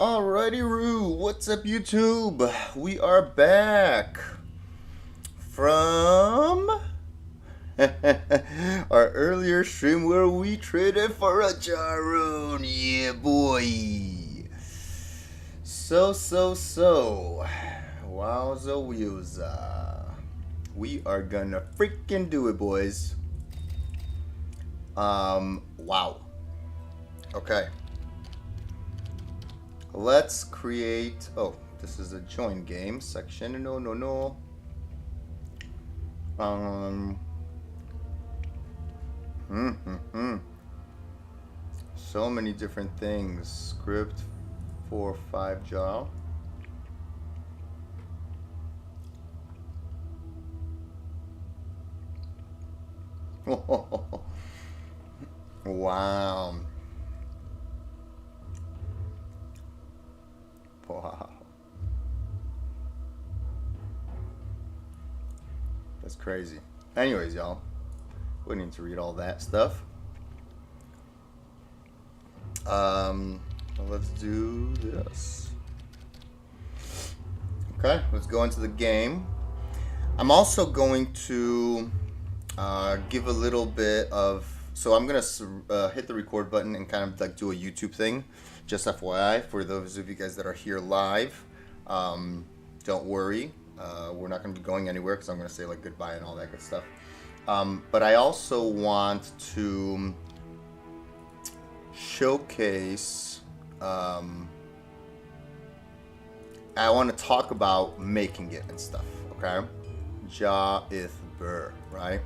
Alrighty, Roo. What's up, YouTube? We are back from our earlier stream where we traded for a Jaroon. Yeah, boy. So. Wowza wheelza. We are gonna freaking do it, boys. Wow. Okay. Let's create. Oh, this is a join game section. No. So many different things. Script 4-5 jaw. Wow. Wow. That's crazy. Anyways, y'all. We need to read all that stuff. Let's do this. Okay, let's go into the game. I'm also going to give a little bit of. So I'm gonna hit the record button and kind of like do a YouTube thing. Just FYI, for those of you guys that are here live, don't worry. We're not going to be going anywhere because I'm going to say like goodbye and all that good stuff. But I also want to showcase. I want to talk about making it and stuff. Okay, Ja ith Burr, right?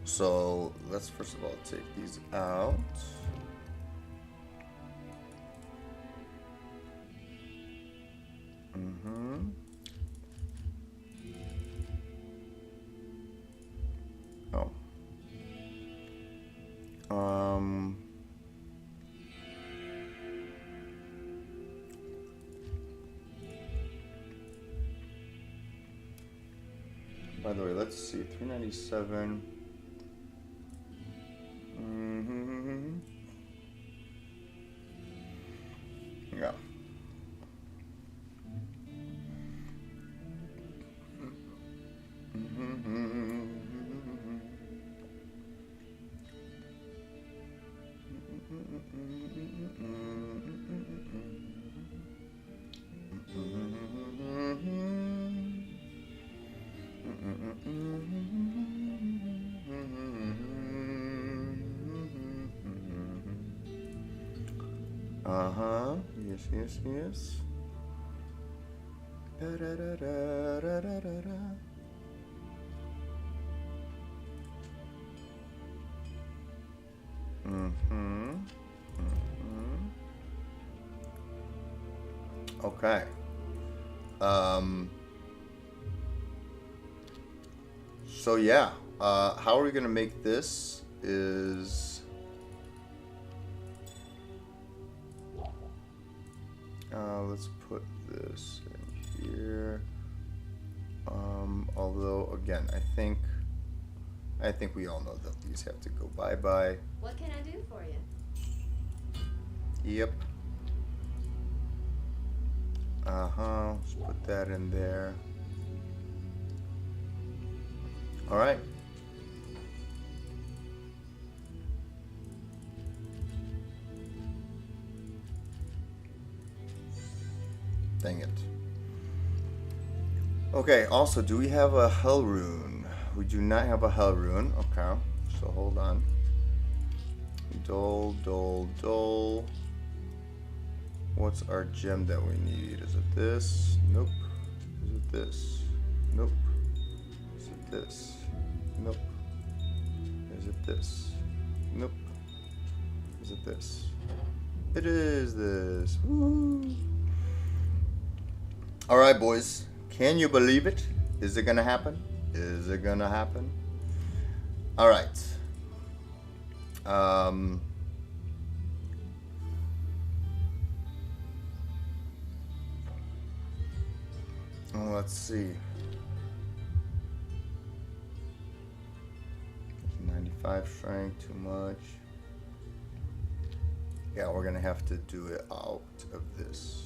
So let's first of all take these out. Oh. By the way, let's see, 397. Yeah. Yes. Okay. So yeah, how are we gonna make this is let's put this in here. Although again, I think we all know that these have to go bye-bye. What can I do for you? Yep. Let's put that in there. All right. Dang it. Okay, also, do we have a hell rune? We do not have a hell rune. Okay, so hold on. Dole. What's our gem that we need? Is it this? Nope. Is it this? Nope. Is it this? Nope. Is it this? Nope. Is it this? It is this. Woo! Alright, boys. Can you believe it? Is it gonna happen? Is it gonna happen? Alright. Let's see. 95 strength, too much. Yeah, we're gonna have to do it out of this.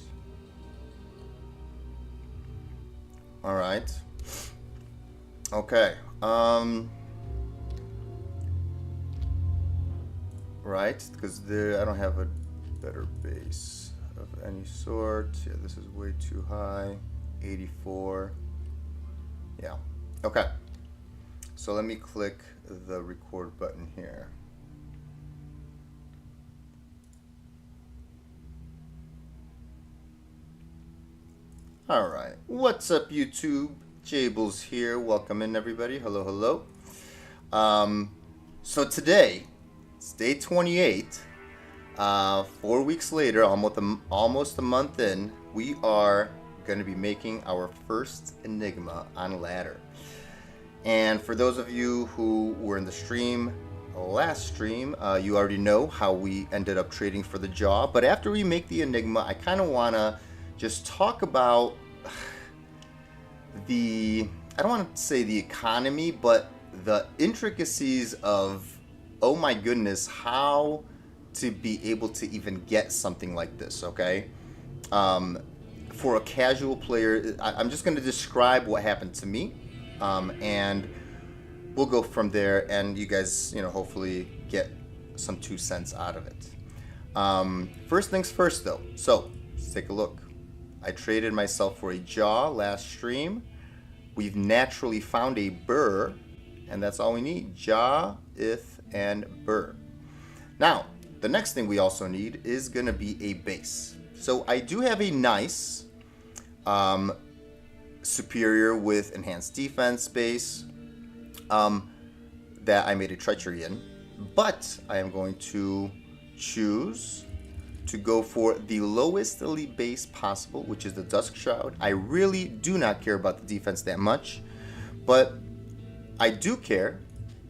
All right. Okay. Right, because I don't have a better base of any sort. Yeah, this is way too high. 84. Yeah. Okay. So let me click the record button here. All right. What's up, YouTube? Jables here. Welcome in, everybody. Hello, hello. So today, it's day 28. 4 weeks later, almost a month in, we are going to be making our first Enigma on ladder. And for those of you who were in the stream, last stream, you already know how we ended up trading for the jaw. But after we make the Enigma, I kind of want to just talk about I don't want to say the economy, but the intricacies of, oh my goodness, how to be able to even get something like this, okay? For a casual player, I'm just going to describe what happened to me, and we'll go from there, and you guys, hopefully get some 2 cents out of it. First things first, though. So, let's take a look. I traded myself for a jaw last stream. We've naturally found a burr, and that's all we need. Jaw, ith, and burr. Now, the next thing we also need is going to be a base. So I do have a nice superior with enhanced defense base that I made a treachery in, but I am going to choose to go for the lowest elite base possible, which is the Dusk Shroud. I really do not care about the defense that much, but I do care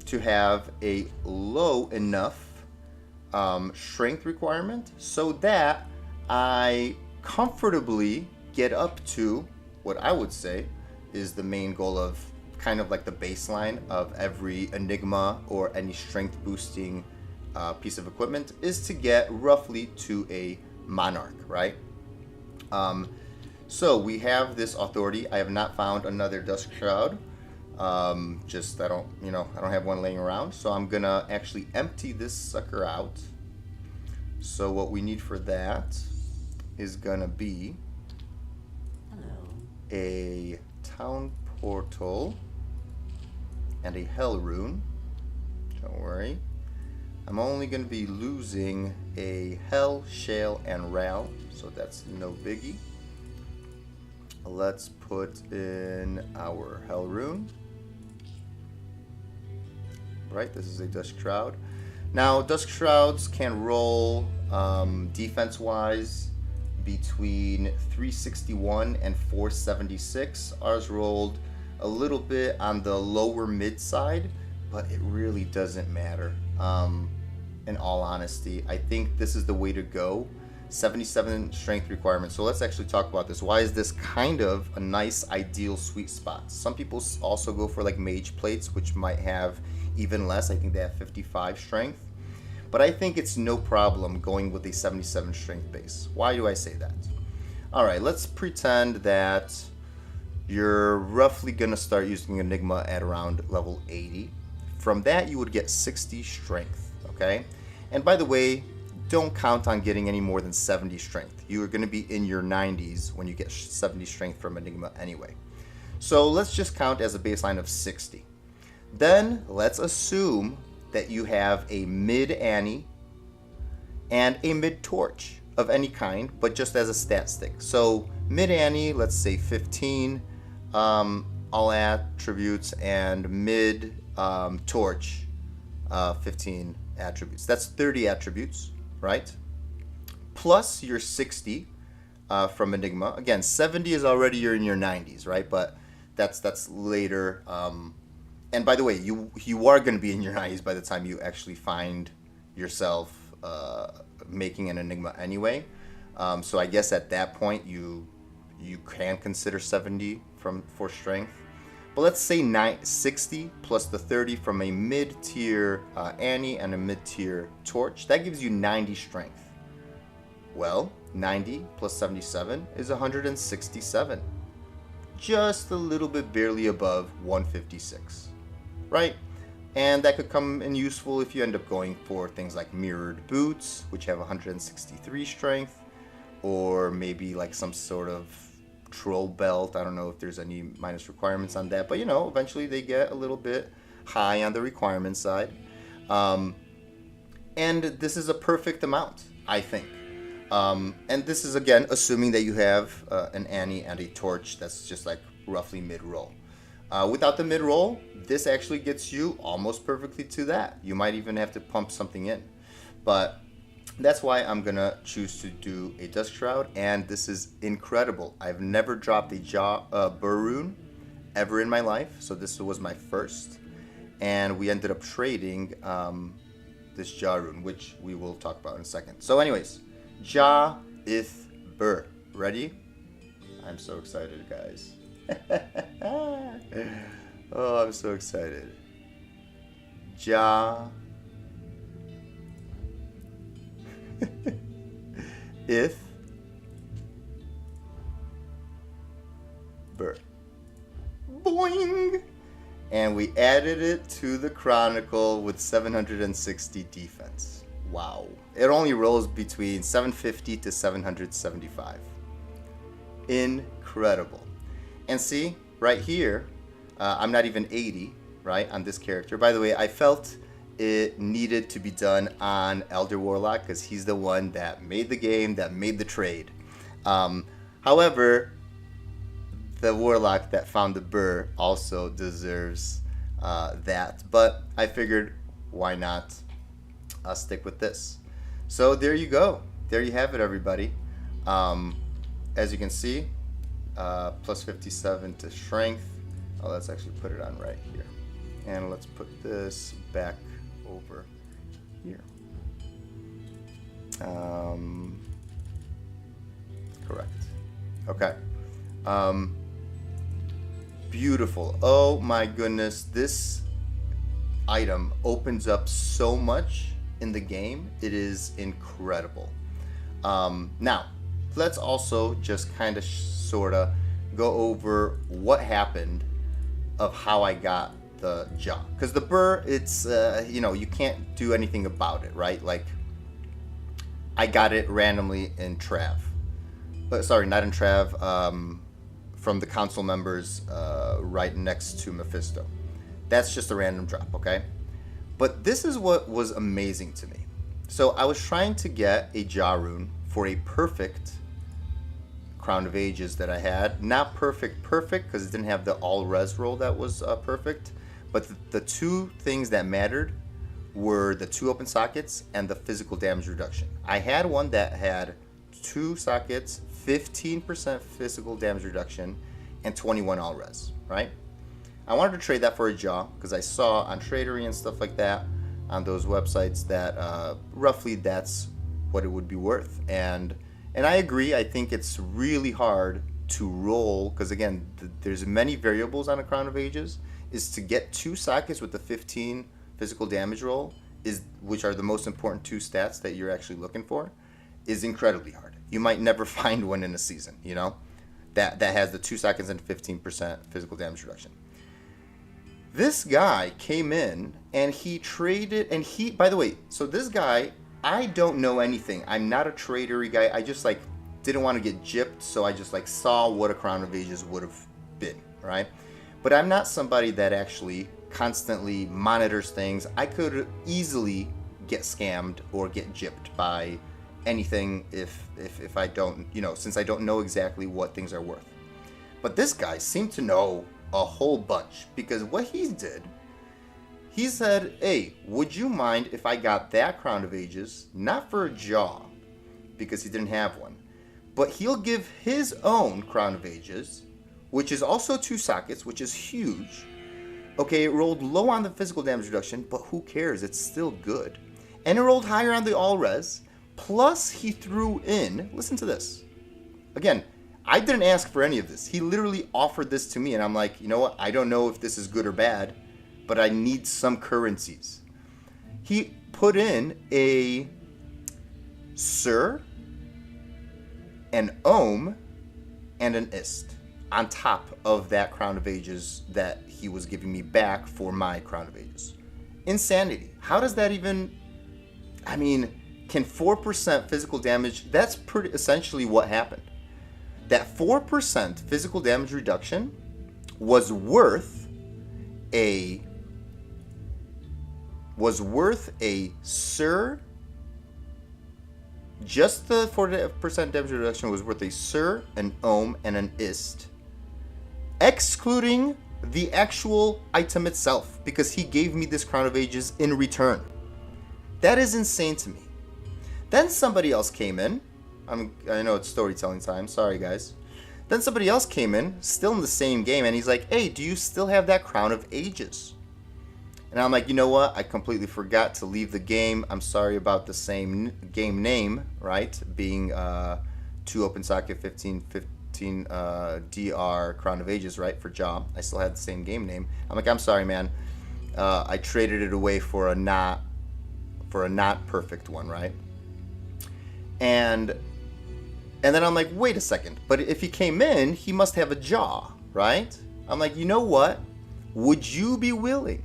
to have a low enough strength requirement so that I comfortably get up to what I would say is the main goal of kind of like the baseline of every Enigma or any strength boosting piece of equipment is to get roughly to a Monarch, right? So we have this authority. I have not found another Dusk Shroud. I don't have one laying around, so I'm gonna actually empty this sucker out. So what we need for that is gonna be a town portal and a hell rune. Don't worry. I'm only gonna be losing a hell, shale, and ral, so that's no biggie. Let's put in our hell rune. Right, this is a Dusk Shroud. Now, Dusk Shrouds can roll defense-wise between 361 and 476. Ours rolled a little bit on the lower mid side, but it really doesn't matter. In all honesty, I think this is the way to go. 77 strength requirement. So let's actually talk about this. Why is this kind of a nice ideal sweet spot? Some people also go for like mage plates, which might have even less. I think they have 55 strength. But I think it's no problem going with a 77 strength base. Why do I say that? All right, let's pretend that you're roughly going to start using Enigma at around level 80. From that, you would get 60 strength, okay? And by the way, don't count on getting any more than 70 strength. You are going to be in your 90s when you get 70 strength from Enigma anyway. So let's just count as a baseline of 60. Then let's assume that you have a mid Annie and a mid Torch of any kind, but just as a stat stick. So mid Annie, let's say 15 all attributes, and mid Torch 15 attributes. That's 30 attributes, right? Plus your 60 from Enigma. Again, 70 is already you're in your 90s, right? But that's later. And by the way, you are going to be in your 90s by the time you actually find yourself making an Enigma anyway. So I guess at that point you can consider 70 for strength. But let's say 60 plus the 30 from a mid-tier Annie and a mid-tier Torch. That gives you 90 strength. Well, 90 plus 77 is 167. Just a little bit barely above 156, right? And that could come in useful if you end up going for things like mirrored boots, which have 163 strength, or maybe like some sort of troll belt. I don't know if there's any minus requirements on that, but you know, eventually they get a little bit high on the requirement side. And this is a perfect amount, I think. And this is, again, assuming that you have an Annie and a Torch that's just like roughly mid-roll. Without the mid-roll, this actually gets you almost perfectly to that. You might even have to pump something in. But that's why I'm going to choose to do a Dust Shroud, and this is incredible. I've never dropped a Burr rune ever in my life, so this was my first. And we ended up trading this Jaw rune, which we will talk about in a second. So anyways, Jaw Ith Burr. Ready? I'm so excited, guys. Oh, I'm so excited. Jaw Ith Burr. Boing! And we added it to the Chronicle with 760 defense. Wow. It only rolls between 750 to 775. Incredible. And see, right here, I'm not even 80, right, on this character. By the way, I felt it needed to be done on Elder Warlock because he's the one that made the game, that made the trade. However, the Warlock that found the Burr also deserves that. But I figured, why not stick with this? So there you go. There you have it, everybody. As you can see, plus 57 to strength. Oh, let's actually put it on right here. And let's put this back over here. Correct. Okay. Beautiful. Oh my goodness. This item opens up so much in the game. It is incredible. Now, let's also just kind of sort of go over what happened of how I got the Jaw. Because the Burr, it's, you know, you can't do anything about it, right? Like, I got it randomly in Trav. But, sorry, not in Trav. From the council members right next to Mephisto. That's just a random drop, okay? But this is what was amazing to me. So I was trying to get a Jaw rune for a perfect Crown of Ages that I had. Not perfect because it didn't have the all-res roll that was perfect. But the two things that mattered were the 2 open sockets and the physical damage reduction. I had one that had 2 sockets, 15% physical damage reduction, and 21 all-res, right? I wanted to trade that for a Jaw because I saw on Tradery and stuff like that on those websites that roughly that's what it would be worth. And I agree. I think it's really hard to roll because, again, there's many variables on a Crown of Ages. Is to get 2 sockets with the 15 physical damage roll, which are the most important 2 stats that you're actually looking for, is incredibly hard. You might never find one in a season, you know, that has the 2 seconds and 15% physical damage reduction. This guy came in and he traded, and he, by the way, so this guy, I don't know anything. I'm not a tradery guy. I just like didn't want to get gypped, so I just like saw what a Crown of Ages would have been, right? But I'm not somebody that actually constantly monitors things. I could easily get scammed or get gypped by anything if I don't, you know, since I don't know exactly what things are worth. But this guy seemed to know a whole bunch because what he did, he said, hey, would you mind if I got that Crown of Ages, not for a Jaw, because he didn't have one, but he'll give his own Crown of Ages, which is also 2 sockets, which is huge. Okay, it rolled low on the physical damage reduction, but who cares? It's still good. And it rolled higher on the all-res, plus he threw in, listen to this. Again, I didn't ask for any of this. He literally offered this to me, and I'm like, you know what? I don't know if this is good or bad, but I need some currencies. He put in a Sir an Ohm, and an Ist on top of that Crown of Ages that he was giving me back for my Crown of Ages. Insanity. How does that even... I mean, can 4% physical damage... That's pretty essentially what happened. That 4% physical damage reduction was worth a Sir... Just the 4% damage reduction was worth a Sir, an Ohm, and an Ist, excluding the actual item itself, because he gave me this Crown of Ages in return. That is insane to me. Then somebody else came in. I know it's storytelling time. Sorry, guys. Then somebody else came in, still in the same game, and he's like, hey, do you still have that Crown of Ages? And I'm like, you know what? I completely forgot to leave the game. I'm sorry about the same game name, right? Being 2 Open Socket 15 DR Crown of Ages, right? For Jaw. I still had the same game name. I'm like, I'm sorry, man. I traded it away for a not perfect one, right? And then I'm like, wait a second. But if he came in, he must have a Jaw, right? I'm like, you know what? Would you be willing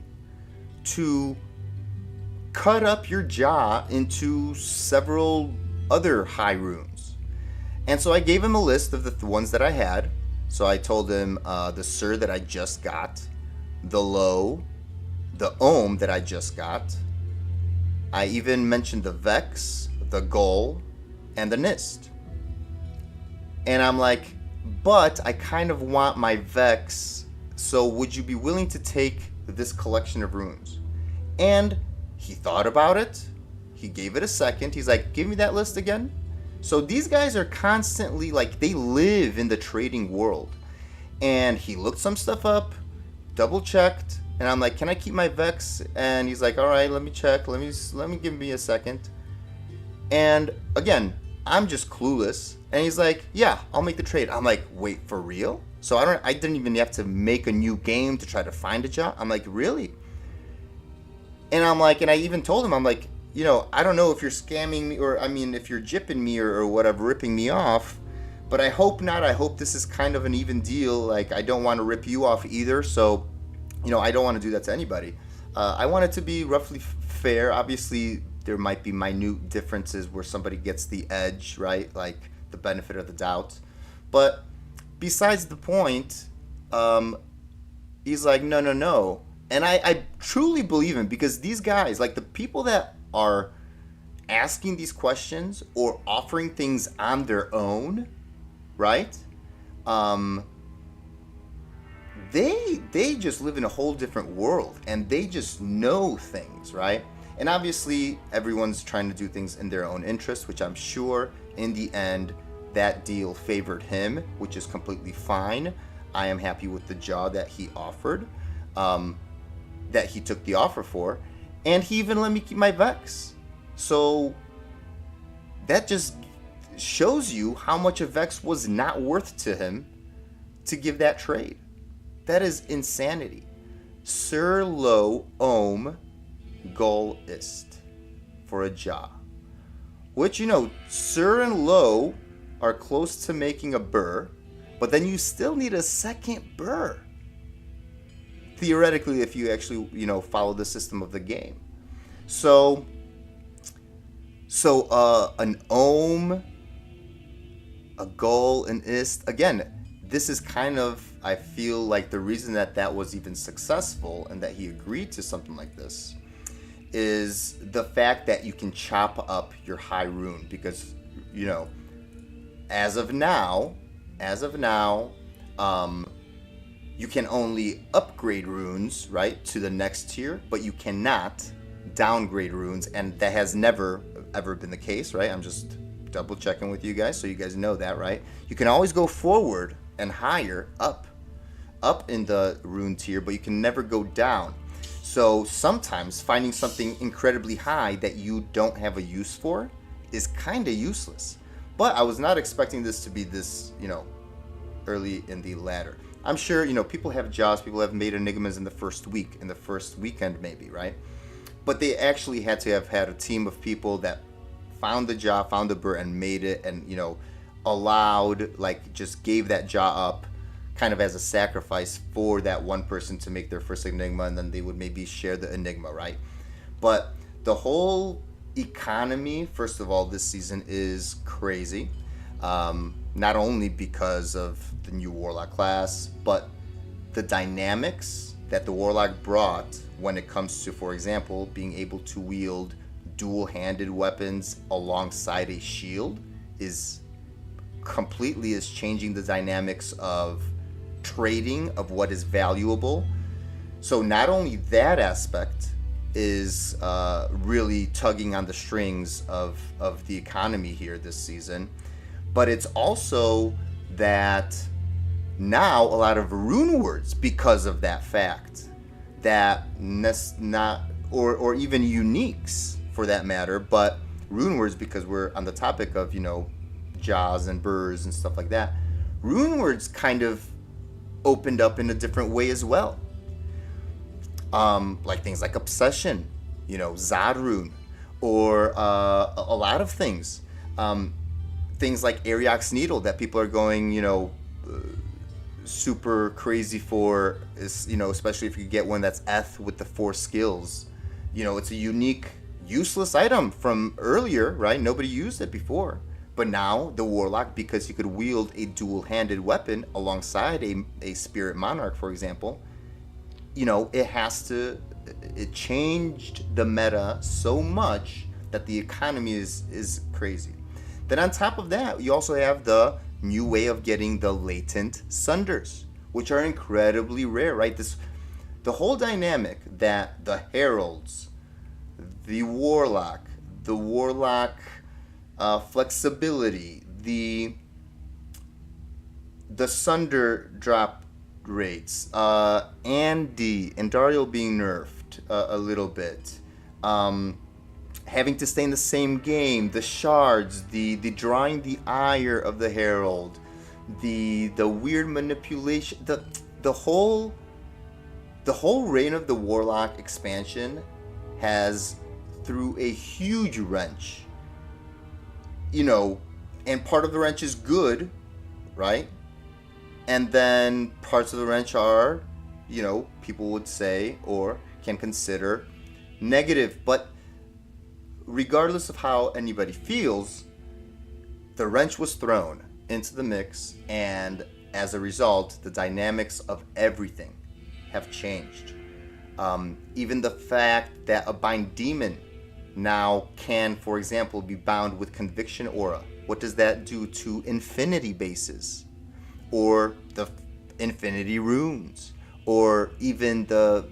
to cut up your Jaw into several other high runes? And so I gave him a list of the ones that I had. So I told him the Sir that I just got, the Low, the Ohm that I just got. I even mentioned the Vex, the Goal, and the Nist. And I'm like, but I kind of want my Vex, so would you be willing to take this collection of runes? And he thought about it. He gave it a second. He's like, give me that list again. So these guys are constantly, like, they live in the trading world. And he looked some stuff up, double checked, and I'm like, can I keep my Vex? And he's like, all right, let me check. Let me give me a second. And again, I'm just clueless. And he's like, yeah, I'll make the trade. I'm like, wait, for real? So I didn't even have to make a new game to try to find a job. I'm like, really? And I'm like, and I even told him, I'm like, you know, I don't know if you're scamming me, or I mean, if you're jipping me or whatever, ripping me off, but I hope not. I hope this is kind of an even deal. Like, I don't want to rip you off either. So, you know, I don't want to do that to anybody. I want it to be roughly fair. Obviously, there might be minute differences where somebody gets the edge, right? Like the benefit of the doubt. But besides the point, he's like, no. And I truly believe him, because these guys, like the people that are asking these questions or offering things on their own, right? They just live in a whole different world, and they just know things, right? And obviously, everyone's trying to do things in their own interest, which I'm sure in the end, that deal favored him, which is completely fine. I am happy with the jaw that he offered, that he took the offer for, and he even let me keep my Vex. So that just shows you how much a Vex was not worth to him to give that trade. That is insanity. Sir Low Ohm Gol Ist for a jaw. Which, you know, Sir and Low are close to making a burr, but then you still need a second burr. Theoretically, if you actually, you know, follow the system of the game. So an Ohm, a Gol, an Ist. Again, this is kind of, I feel like the reason that was even successful and that he agreed to something like this is the fact that you can chop up your high rune, because, you know, as of now, you can only upgrade runes, right, to the next tier, but you cannot downgrade runes, and that has never ever been the case, right? I'm just double checking with you guys so you guys know that, right? You can always go forward and higher, up in the rune tier, but you can never go down. So sometimes finding something incredibly high that you don't have a use for is kind of useless. But I was not expecting this to be this, you know, early in the ladder. I'm sure, you know, people have jobs, people have made Enigmas in the first week, in the first weekend maybe, right? But they actually had to have had a team of people that found the job, found the burr, and made it, and, you know, allowed, like, just gave that job up kind of as a sacrifice for that one person to make their first Enigma, and then they would maybe share the Enigma, right? But the whole economy, first of all, this season is crazy. Not only because of the new Warlock class, but the dynamics that the Warlock brought when it comes to, for example, being able to wield dual-handed weapons alongside a shield is changing the dynamics of trading of what is valuable. So not only that aspect is really tugging on the strings of the economy here this season, but it's also that now a lot of rune words, because of that fact, that not or even uniques for that matter, but rune words, because we're on the topic of, you know, jaws and burrs and stuff like that, rune words kind of opened up in a different way as well. Like things like obsession, you know, Zod rune, or a lot of things. Things like Ariok's Needle that people are going, you know, super crazy for, is, you know, especially if you get one that's Eth with the 4 skills. You know, it's a unique, useless item from earlier, right? Nobody used it before. But now the Warlock, because he could wield a dual-handed weapon alongside a Spirit Monarch, for example, you know, it changed the meta so much that the economy is crazy. Then on top of that, you also have the new way of getting the latent Sunders, which are incredibly rare, right? The whole dynamic that the Heralds, the Warlock flexibility, the Sunder drop rates, Andy and Dario being nerfed a little bit, having to stay in the same game, the shards, the drawing the ire of the Herald, the weird manipulation, the whole Reign of the Warlock expansion has threw a huge wrench, you know, and part of the wrench is good, right? And then parts of the wrench are, you know, people would say or can consider negative. But regardless of how anybody feels, the wrench was thrown into the mix, and as a result, the dynamics of everything have changed. Even the fact that a bind demon now can, for example, be bound with conviction aura. What does that do to infinity bases, or the infinity runes, or even the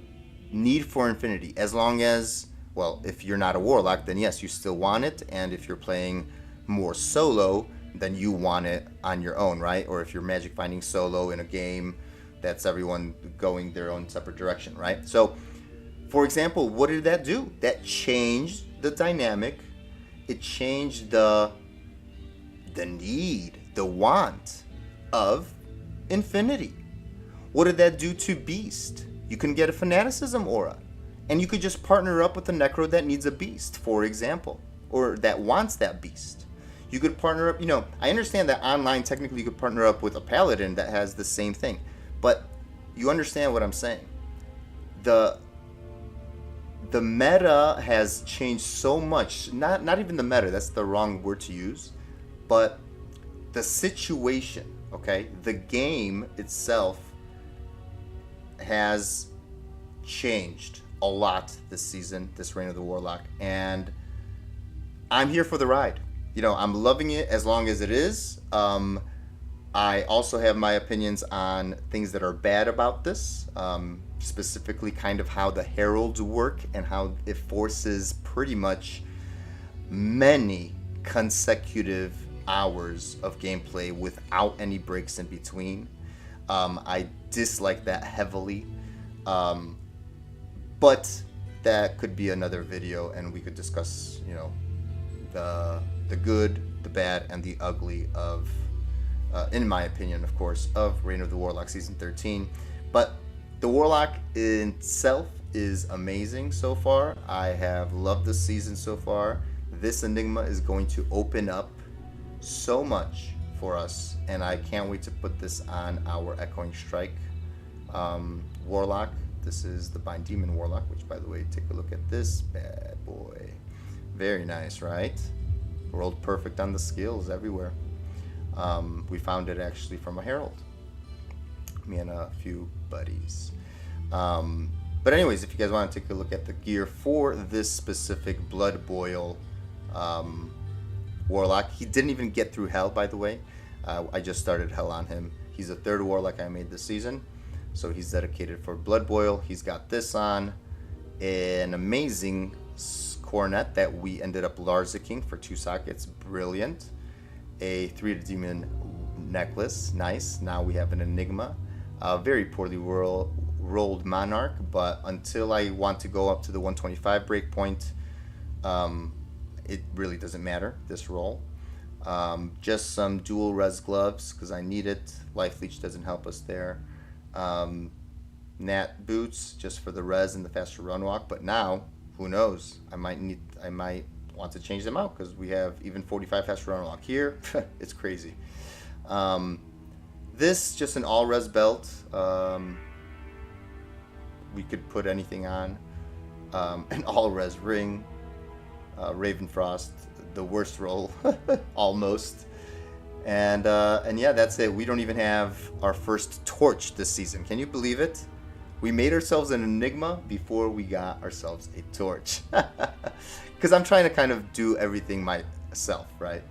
need for infinity? As long as, well, if you're not a Warlock, then yes, you still want it, and if you're playing more solo, then you want it on your own, right? Or if you're magic finding solo in a game that's everyone going their own separate direction, right? So, for example, what did that do? That changed the dynamic. It changed the need, the want of infinity. What did that do to Beast? You can get a fanaticism aura, and you could just partner up with a Necro that needs a Beast, for example, or that wants that Beast. You could partner up, you know, I understand that online technically you could partner up with a Paladin that has the same thing, but you understand what I'm saying. The meta has changed so much. Not even the meta, that's the wrong word to use, but the situation, okay? The game itself has changed a lot this season, this Reign of the Warlock, and I'm here for the ride. You know, I'm loving it as long as it is. I also have my opinions on things that are bad about this, specifically kind of how the heralds work and how it forces pretty much many consecutive hours of gameplay without any breaks in between. I dislike that heavily, but that could be another video, and we could discuss, you know, the good, the bad, and the ugly of, in my opinion, of course, of Reign of the Warlock Season 13. But the Warlock in itself is amazing so far. I have loved this season so far. This Enigma is going to open up so much for us, and I can't wait to put this on our Echoing Strike Warlock. This is the Bind Demon Warlock, which, by the way, take a look at this bad boy. Very nice, right? Rolled perfect on the skills everywhere. We found it actually from a herald. Me and a few buddies. But anyways, if you guys want to take a look at the gear for this specific Blood Boil Warlock, he didn't even get through Hell, by the way. I just started Hell on him. He's a third Warlock I made this season, so he's dedicated for Blood Boil. He's got this on, an amazing coronet that we ended up Larzicking for 2 sockets, brilliant. A 3 demon necklace, nice. Now we have an Enigma, very poorly rolled Monarch, but until I want to go up to the 125 breakpoint, it really doesn't matter, this roll. Just some dual res gloves because I need it. Life Leech doesn't help us there. Nat boots just for the res and the faster run walk, but now who knows, I might want to change them out because we have even 45 faster run walk here. It's crazy. This just an all res belt. We could put anything on. An all res ring. Ravenfrost, the worst roll, almost. And yeah, that's it. We don't even have our first torch this season. Can you believe it? We made ourselves an Enigma before we got ourselves a torch. Because I'm trying to kind of do everything myself, right?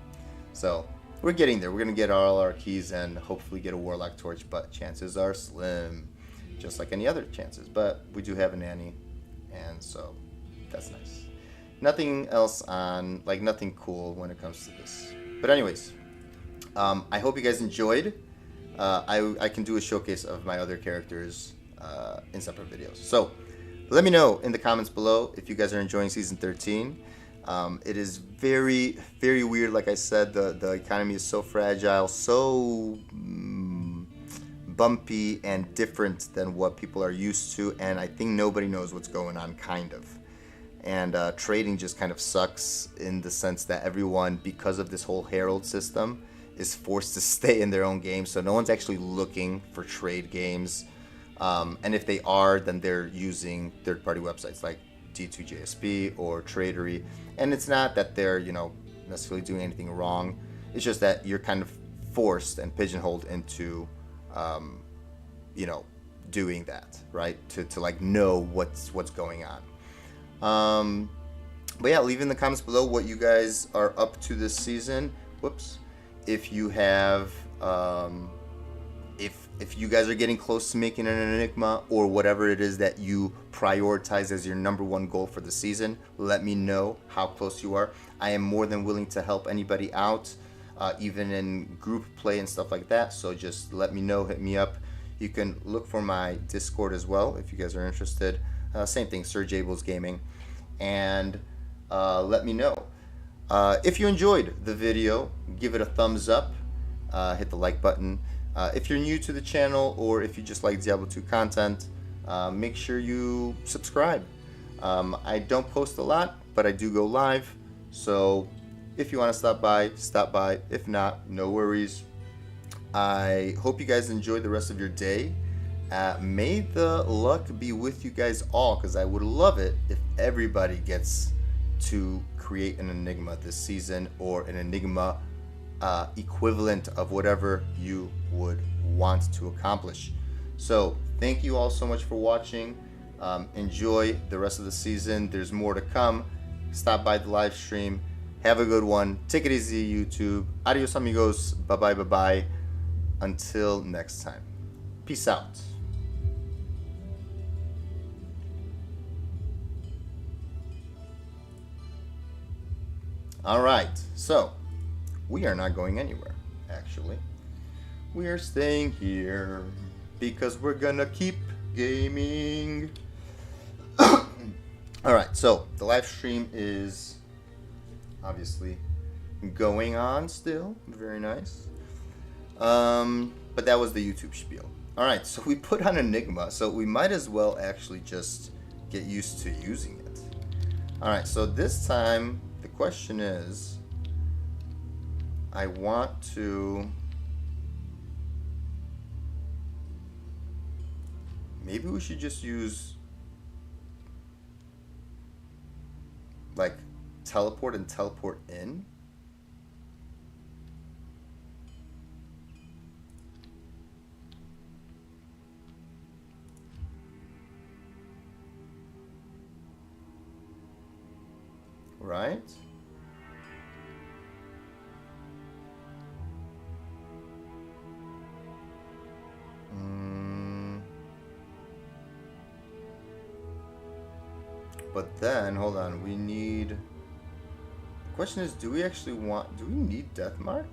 So we're getting there. We're going to get all our keys and hopefully get a Warlock torch, but chances are slim, just like any other chances. But we do have a nanny, and so that's nice. Nothing else on, like nothing cool when it comes to this. But anyways, I hope you guys enjoyed. I can do a showcase of my other characters in separate videos. So let me know in the comments below if you guys are enjoying Season 13. It is very, very weird. Like I said, the economy is so fragile, so bumpy and different than what people are used to. And I think nobody knows what's going on, kind of. And trading just kind of sucks in the sense that everyone, because of this whole herald system, is forced to stay in their own game. So no one's actually looking for trade games. And if they are, then they're using third-party websites like D2JSP or Tradery. And it's not that they're, necessarily doing anything wrong. It's just that you're kind of forced and pigeonholed into, doing that, right? To like know what's going on. But yeah, leave in the comments below what you guys are up to this season. Whoops. If you have, if you guys are getting close to making an Enigma or whatever it is that you prioritize as your #1 goal for the season, let me know how close you are. I am more than willing to help anybody out, even in group play and stuff like that. So just let me know, hit me up. You can look for my Discord as well if you guys are interested. Same thing, Sir Jables Gaming. And let me know. If you enjoyed the video, give it a thumbs up. Hit the like button. If you're new to the channel or if you just like Diablo 2 content, make sure you subscribe. I don't post a lot, but I do go live. So if you want to stop by, stop by. If not, no worries. I hope you guys enjoy the rest of your day. May the luck be with you guys all, because I would love it if everybody gets to create an Enigma this season, or an Enigma equivalent of whatever you would want to accomplish. So thank you all so much for watching. Enjoy the rest of the season. There's more to come. Stop by the live stream. Have a good one. Take it easy, YouTube. Adios, amigos. Bye-bye, bye-bye. Until next time. Peace out. All right, so we are not going anywhere, actually. We are staying here because we're gonna keep gaming. All right, so the live stream is obviously going on still. Very nice. But that was the YouTube spiel. All right, so we put on Enigma, so we might as well actually just get used to using it. All right, so this time the question is, I want to Maybe we should just use like teleport and teleport in. Right? But then, hold on, we need... The question is, do we actually want... Do we need Deathmark?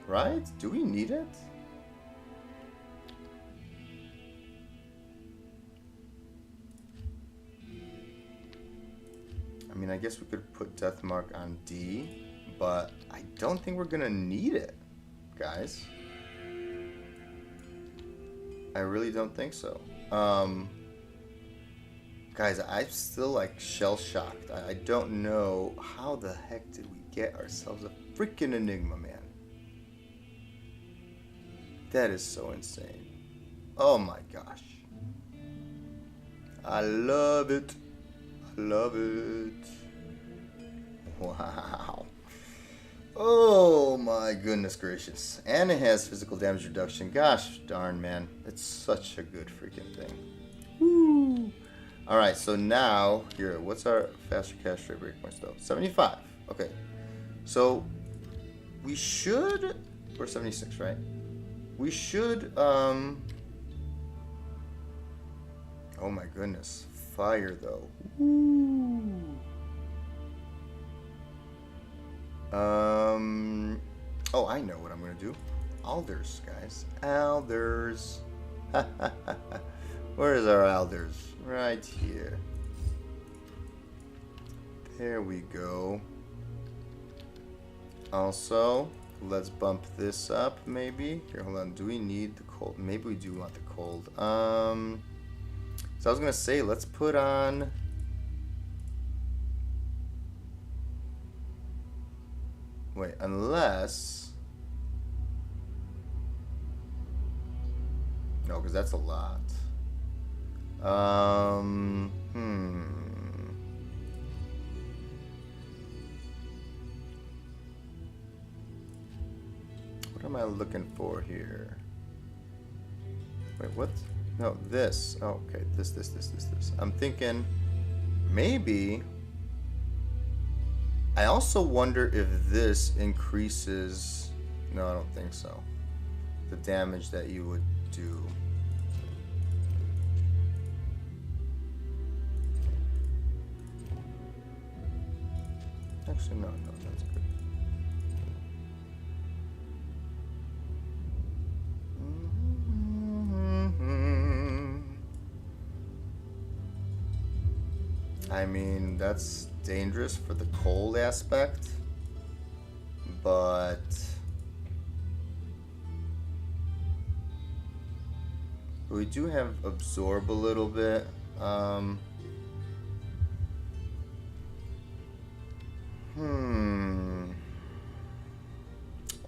Right? Do we need it? I mean, I guess we could put Deathmark on D, but I don't think we're gonna need it, guys. I really don't think so. Guys, I'm still like shell-shocked. I don't know how the heck did we get ourselves a freaking Enigma, man. That is so insane. Oh my gosh. I love it. I love it. Wow. Oh my goodness gracious. And it has physical damage reduction. Gosh darn, man. It's such a good freaking thing. Woo. Alright, so now, here, what's our faster cash rate breakpoints though? 75. Okay. So, we should... We're 76, right? We should, oh my goodness. Fire though. Woo. Oh, I know what I'm gonna do. Alders, guys. Alders. Where is our Alders? Right here. There we go. Also, let's bump this up, maybe. Here, hold on. Do we need the cold? Maybe we do want the cold. So I was gonna say, let's put on... Wait, unless... No, because that's a lot. What am I looking for here? Wait, what? No, this. Oh, okay, this. I'm thinking maybe... I also wonder if this increases... No, I don't think so. The damage that you would do. Actually, no, that's good. I mean, that's dangerous for the cold aspect, but we do have absorb a little bit.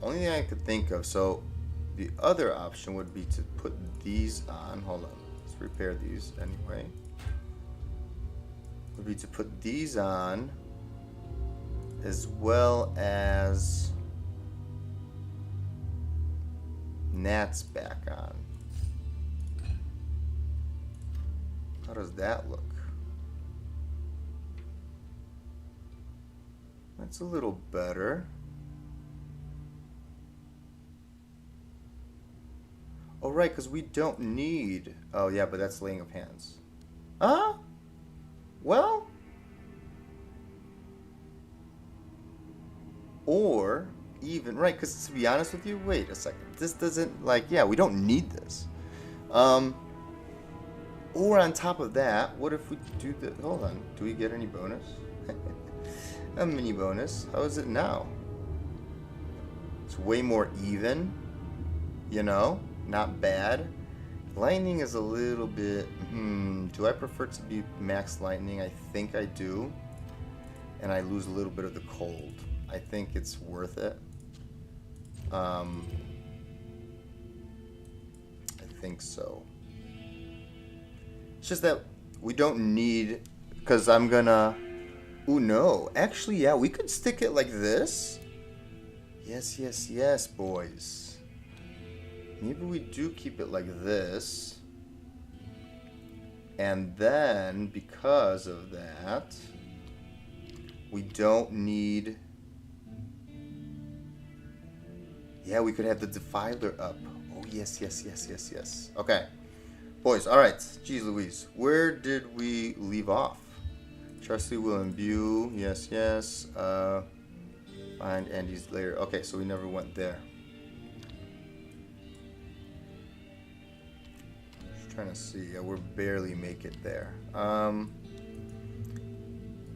Only thing I could think of. So the other option would be to put these on. Hold on, let's repair these anyway. Would be to put these on, as well as Nat's back on. How does that look? That's a little better. Oh, right, because we don't need... Oh, yeah, but that's laying of hands. Huh? Well... Or, even... Right, because to be honest with you, wait a second. This doesn't, like... Yeah, we don't need this. Or on top of that, what if we do the... Hold on. Do we get any bonus? A mini bonus. How is it now? It's way more even. You know? Not bad. Lightning is a little bit... do I prefer it to be max lightning? I think I do. And I lose a little bit of the cold. I think it's worth it. think so. It's just that we don't need, because I'm gonna, ooh no, actually yeah, we could stick it like this. Yes, yes, yes, boys. Maybe we do keep it like this. And then, because of that, we don't need... Yeah, we could have the Defiler up. Oh, yes, yes, yes, yes, yes. Okay. Boys, alright. Jeez Louise. Where did we leave off? Chesley will imbue. Yes, yes. Find Andy's lair. Okay, so we never went there. Just trying to see. Yeah, we're barely make it there.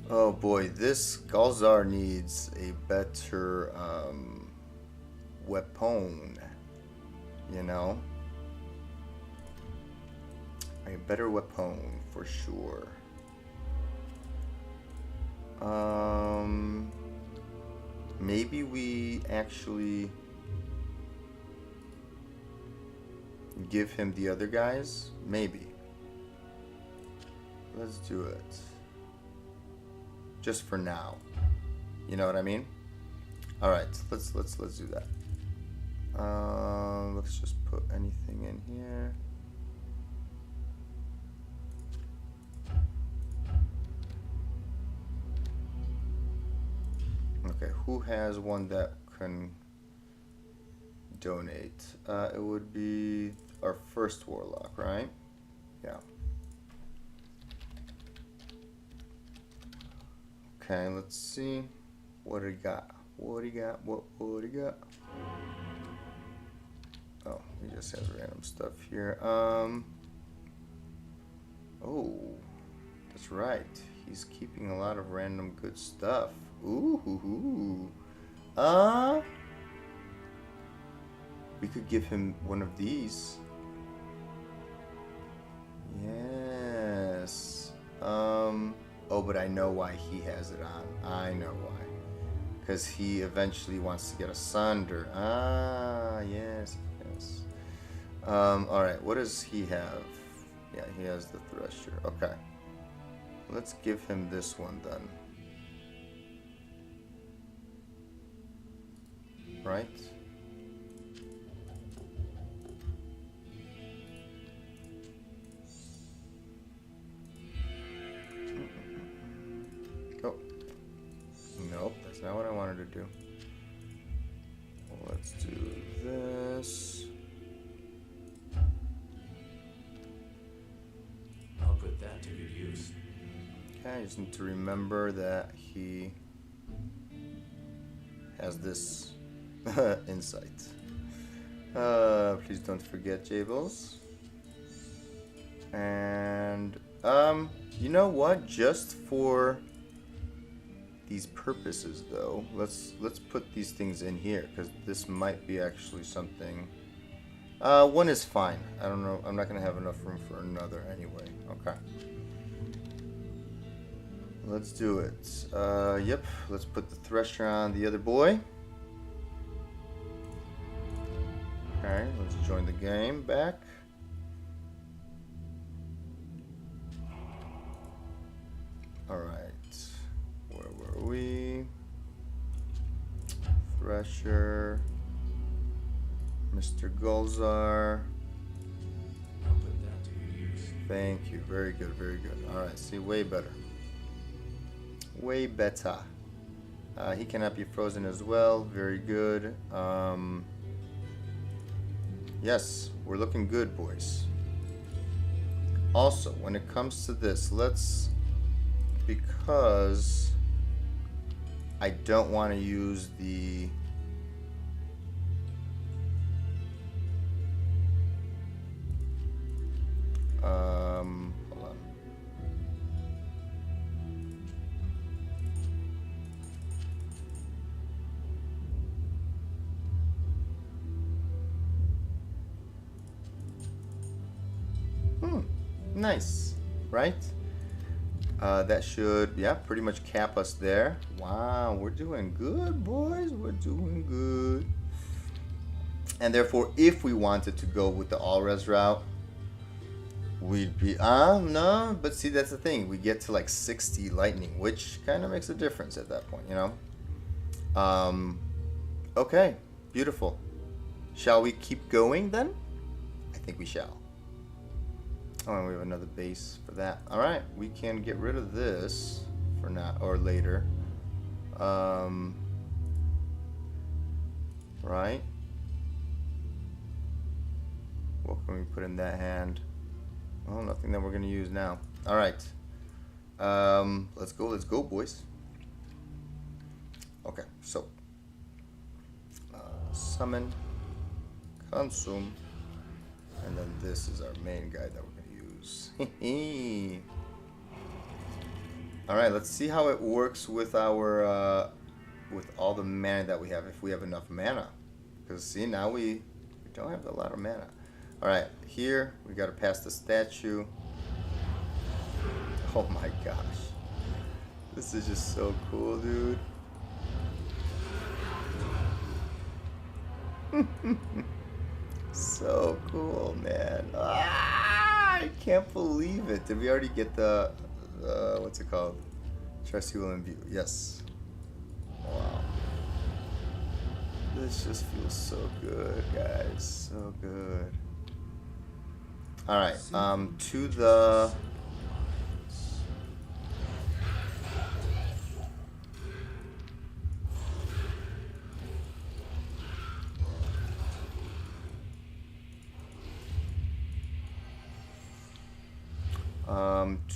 Oh boy, this Galzar needs a better weapon. You know? A better weapon for sure. Maybe we actually give him the other guys? Maybe. Let's do it. Just for now. You know what I mean? Alright, let's do that. Let's just put anything in here. Okay, who has one that can donate? It would be our first Warlock, right? Yeah. Okay, let's see. What do he got? What do he got? What do he got? Oh, he just has random stuff here. Oh, that's right. He's keeping a lot of random good stuff. Ooh. We could give him one of these. Yes. Oh, but I know why he has it on. I know why. Because he eventually wants to get asunder. Ah, yes, yes. Alright, what does he have? Yeah, he has the Thresher. Okay. Let's give him this one then. Right? Oh. Nope, that's not what I wanted to do. Let's do this. I'll put that to good use. Okay, I just need to remember that he has this insight. Please don't forget, Jables. And you know what? Just for these purposes, though, let's put these things in here because this might be actually something. One is fine. I don't know. I'm not gonna have enough room for another anyway. Okay. Let's do it. Yep. Let's put the Thresher on the other boy. Okay, let's join the game back. Alright, where were we? Thresher, Mr. Gulzar. I'll put that to good use. Thank you, very good, very good. Alright, see, way better. Way better. He cannot be frozen as well, very good. Yes, we're looking good, boys. Also, when it comes to this, let's, because I don't want to use the hold on. Nice, right? That should, yeah, pretty much cap us there. Wow, we're doing good, boys. We're doing good. And therefore, if we wanted to go with the all-res route, we'd be, no, but see, that's the thing. We get to like 60 lightning, which kind of makes a difference at that point, you know? Okay, beautiful. Shall we keep going then? I think we shall. Oh, and we have another base for that. All right, we can get rid of this for now or later. Right. What can we put in that hand? Oh, nothing that we're gonna use now. All right. Let's go, boys. Okay, so summon, consume, and then this is our main guy that we're gonna use. All right, let's see how it works with our with all the mana that we have, if we have enough mana. Because see, now we don't have a lot of mana. All right, here we got to pass the statue. Oh my gosh, this is just so cool, dude. So cool, man. I can't believe it. Did we already get the what's it called? Trust you will imbue. Yes. Wow. This just feels so good, guys. So good. All right. To the.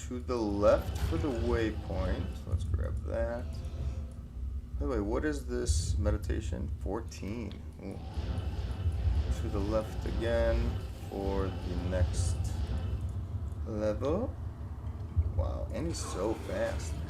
To the left for the waypoint. Let's grab that. By the way, what is this meditation? 14. Ooh. To the left again for the next level. Wow, and he's so fast, man.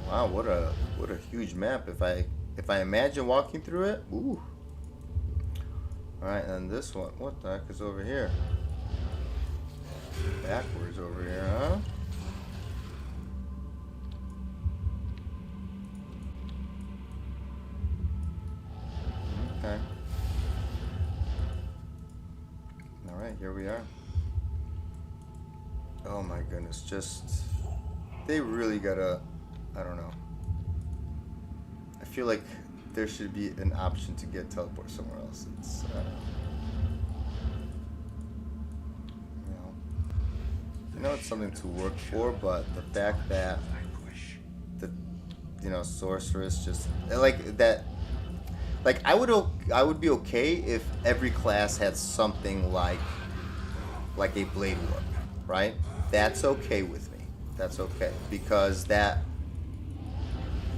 Wow, what a huge map. If I imagine walking through it, ooh. All right, and this one, what the heck is over here? Backwards over here, huh? Okay. All right, here we are. Oh my goodness, just they really gotta. I don't know. I feel like there should be an option to get teleport somewhere else. It's, you know, it's something to work for, but the fact that the, sorceress just like that, like I would be okay if every class had something like a blade warp, right? That's okay with me. That's okay because that.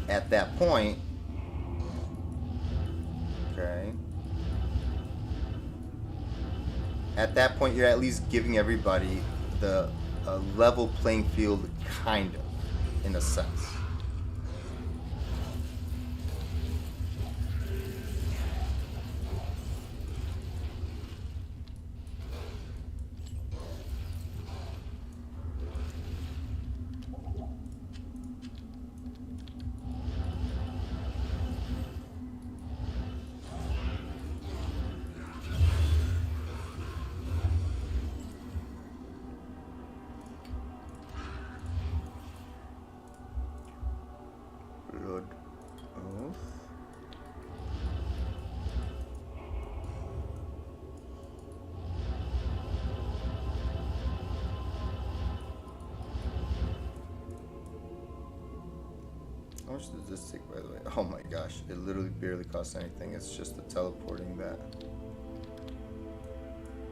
At that point, okay. At that point, you're at least giving everybody the level playing field, kind of, in a sense. Blood oath. How much does this take, by the way? Oh my gosh, it literally barely costs anything. It's just the teleporting that.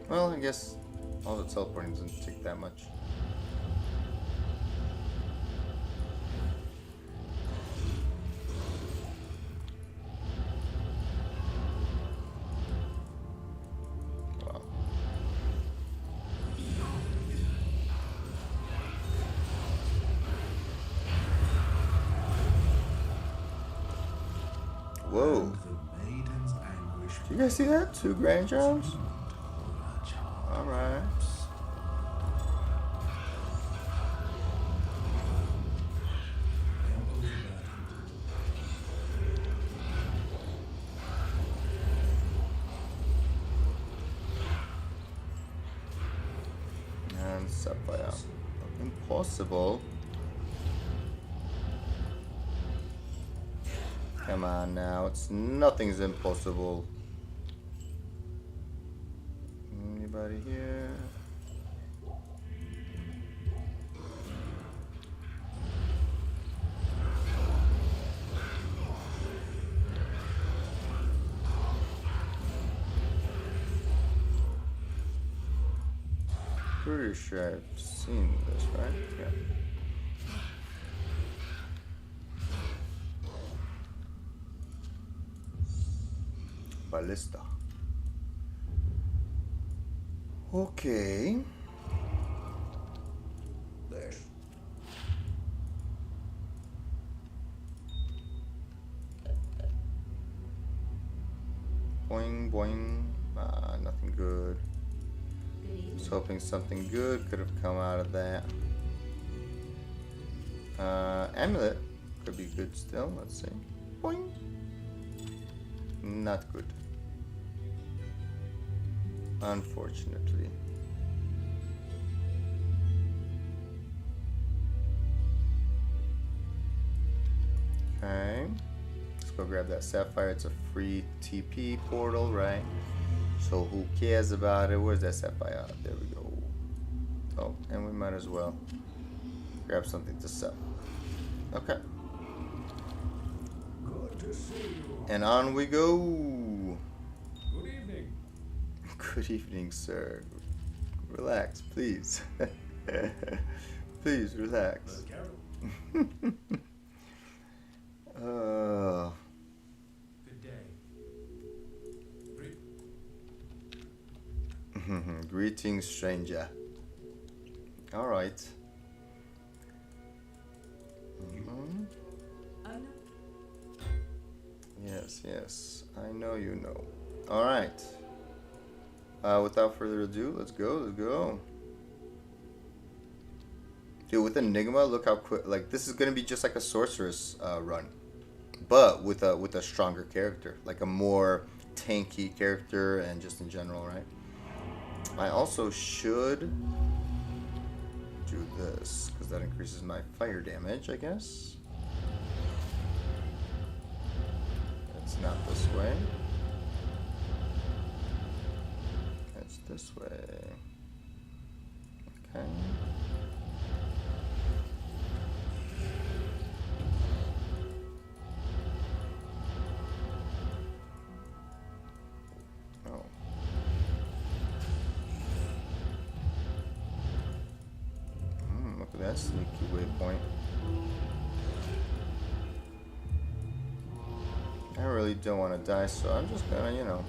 Well, I guess all the teleporting doesn't take that much. Whoa. And the maiden's anguish Do you guys see that? 2 grand charms? Alright. And Sapphire. Impossible. Come on now, nothing's impossible. Anybody here? Pretty sure I've seen this, right? Yeah. Ballista. Okay. there. Boing, boing. Nothing good. Good I was evening. hoping something good could have come out of that. Amulet could be good still. Let's see. Boing. Not good. Unfortunately. Okay. Let's go grab that sapphire. It's a free TP portal, right? So who cares about it? Where's that sapphire? There we go. Oh, and we might as well grab something to sell. Okay. Good to see you. And on we go. Good evening. Good evening, sir. Relax, please. Please relax. Carol. Good day. Greetings, stranger. All right. Yes, yes. I know you know. All right. Without further ado, let's go. Let's go. Dude, with Enigma, look how quick. Like, this is gonna be just like a sorceress run, but with a stronger character, like a more tanky character, and just in general, right? I also should do this because that increases my fire damage, I guess. It's not this way. It's this way. Okay. Oh. Look at that sneaky waypoint. I really don't want to die, so I'm just gonna, you know.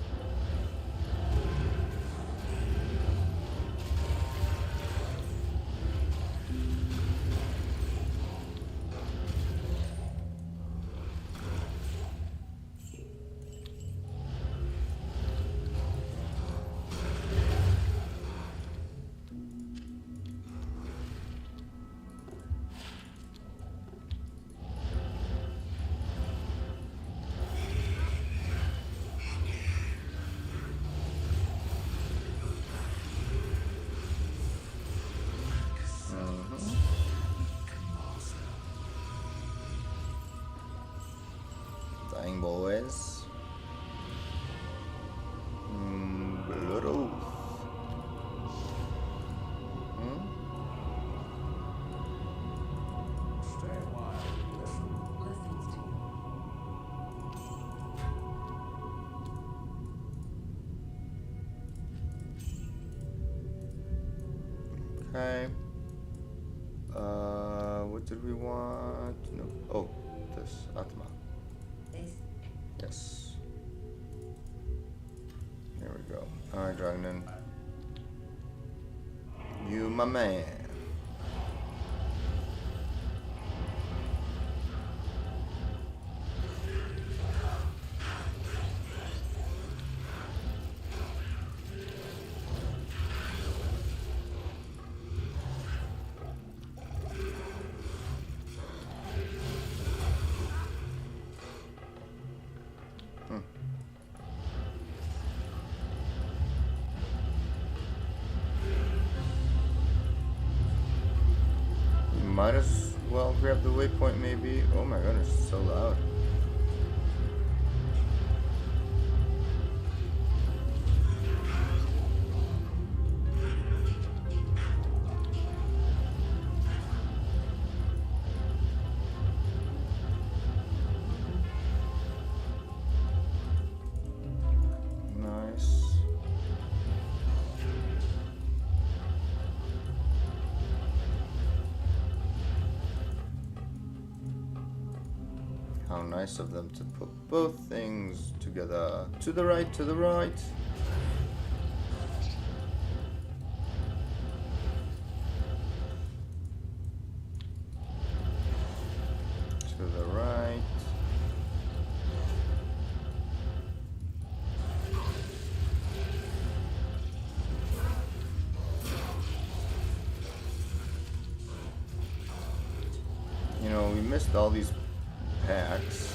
Dying boys. Blood oath. Stay a while. Listen. Blessings to you. Okay. What did we want? No. Oh, this Atma. This Yes. Here we go. Alright, Dragnon. You, my man. might as well grab the waypoint maybe. Oh my goodness, it's so loud. Nice. How nice of them to put both things together. To the right, to the right. To the right. You know, we missed all these packs.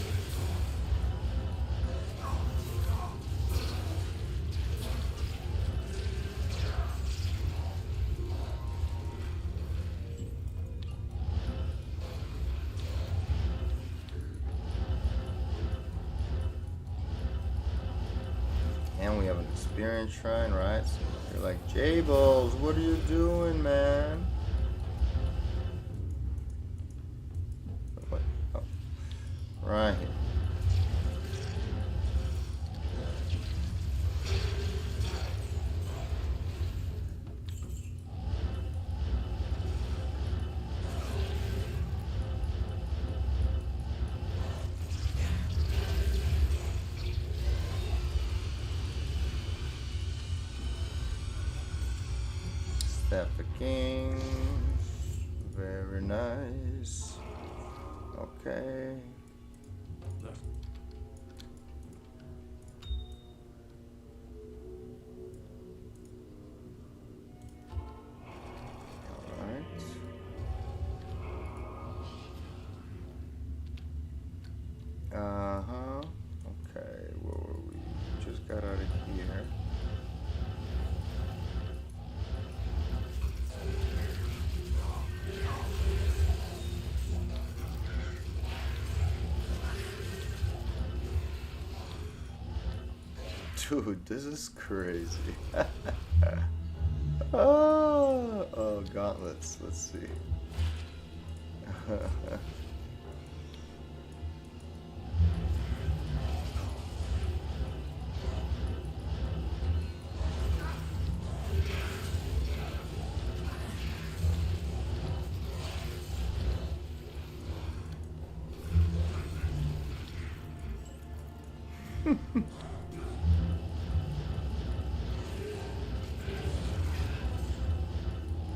And we have an experience shrine, right? So you're like, Jables, what are you doing, man? What? Oh. Right here. Staff of Kings. Very nice. Okay. Left. Alright. Uh-huh. Okay, where were we? Just got out of here. Dude, this is crazy. Oh, gauntlets. Let's see.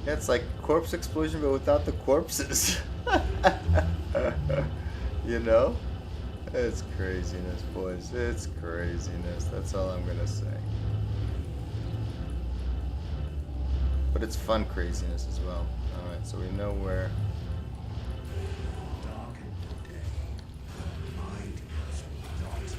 Yeah, it's like corpse explosion, but without the corpses. You know? It's craziness, boys. It's craziness. That's all I'm gonna say. But it's fun craziness as well. Alright, so we know where. Darkened the day. Mind was not needed.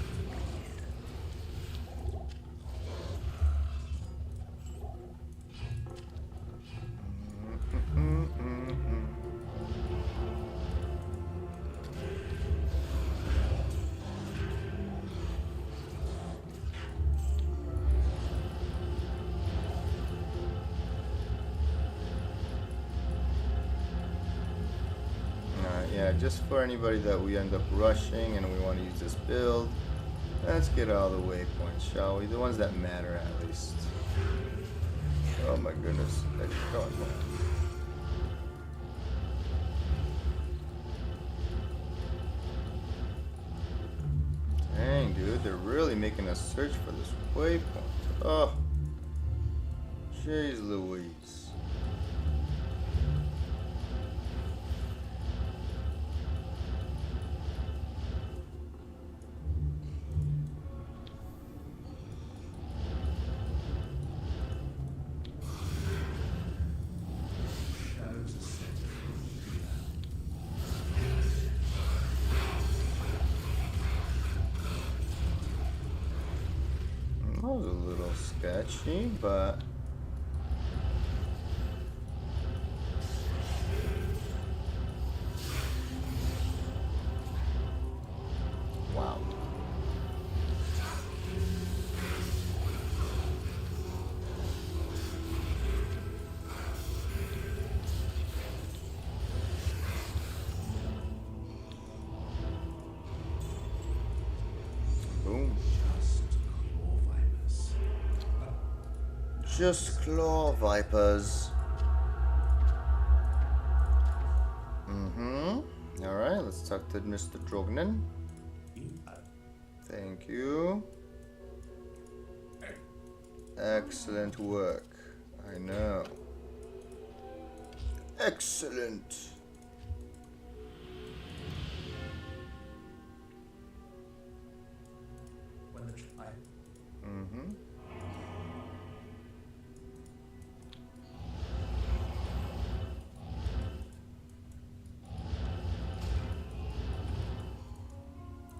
Yeah, just for anybody that we end up rushing and we want to use this build, let's get all the waypoints, shall we? The ones that matter at least. Oh my goodness. Come on. Dang, dude, they're really making us search for this waypoint. Oh, jeez Louise. Shadows ascend. That was a little sketchy, but Just claw vipers. Alright, let's talk to Mr. Drognen. Thank you. Excellent work. I know. Excellent. When the try.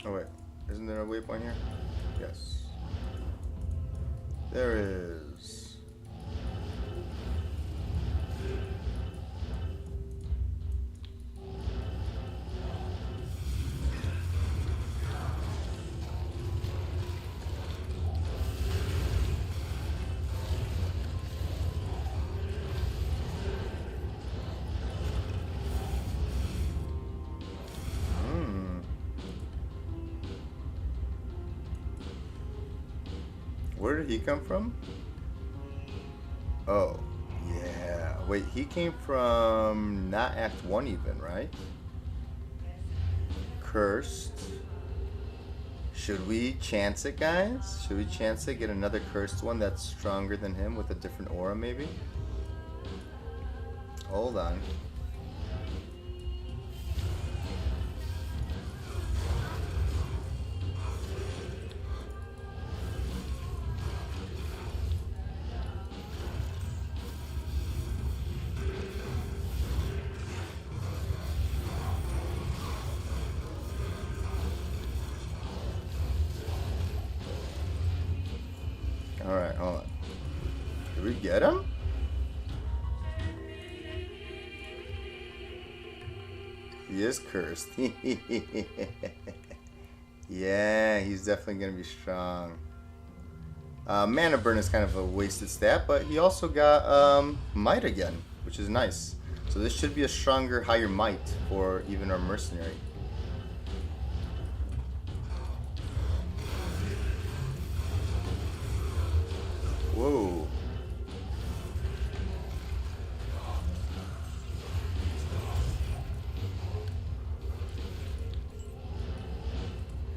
Oh wait, isn't there a waypoint here? Yes. There is. Where did he come from? Oh, yeah. Wait, he came from not Act 1 even, right? Cursed. Should we chance it, guys? Should we chance it? Get another cursed one that's stronger than him with a different aura, maybe? Hold on. Alright, hold on. Did we get him? He is cursed. Yeah, he's definitely going to be strong. Mana Burn is kind of a wasted stat, but he also got Might again, which is nice. So this should be a stronger, higher Might for even our Mercenary. Whoa.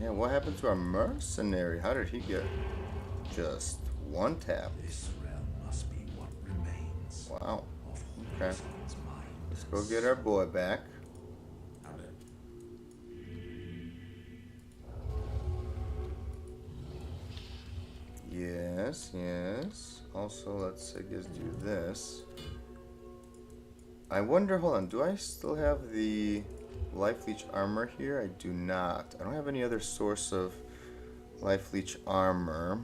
Yeah, what happened to our mercenary? How did he get just one tap? This realm must be what remains. Wow. Of Okay. Horus's mind. Let's go get our boy back. Yes, yes. Also, let's, I guess, do this. I wonder, hold on, do I still have the Life Leech armor here? I do not. I don't have any other source of Life Leech armor.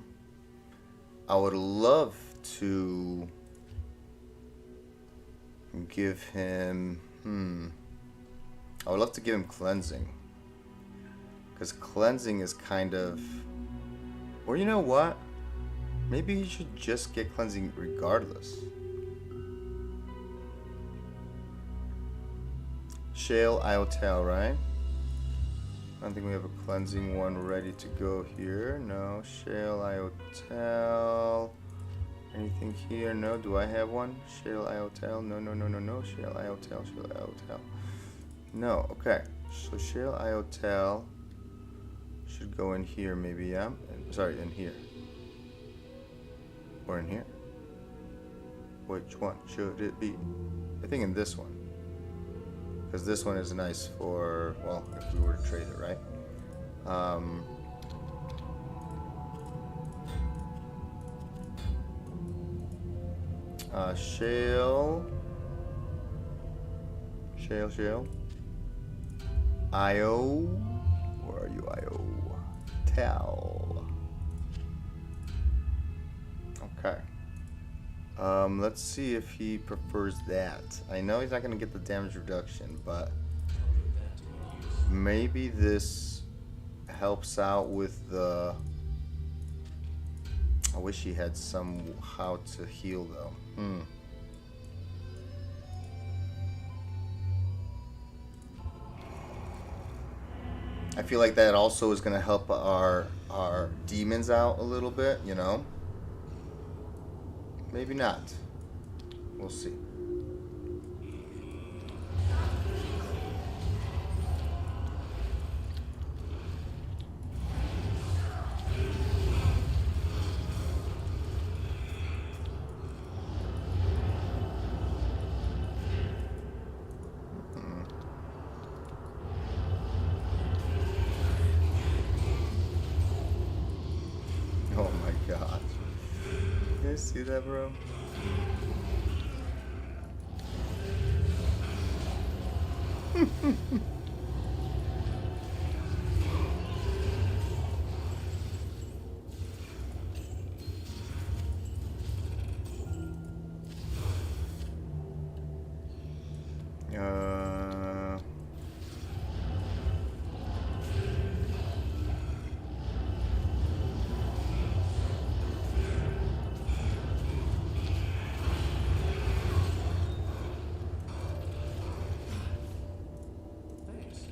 I would love to give him, I would love to give him cleansing. Because cleansing is kind of, or you know what? Maybe he should just get cleansing regardless. Shale Iotel, right? I don't think we have a cleansing one ready to go here. No. Shale Iotel. Anything here? No. Do I have one? Shale Iotel. No, no, no, no, no. Shale Iotel. Shale Iotel. No. Okay. So Shale Iotel should go in here maybe, yeah? Sorry, in here. Or in here. Which one should it be? I think in this one. Because this one is nice for, well, if we were to trade it, right? Shale. Io. Where are you, Io? Tell. Okay. Let's see if he prefers that. I know he's not going to get the damage reduction, but maybe this helps out with the... I wish he had somehow to heal, though. I feel like that also is going to help our demons out a little bit, you know? Maybe not. We'll see. Oh my god. You guys see that, bro? Uh... Thanks.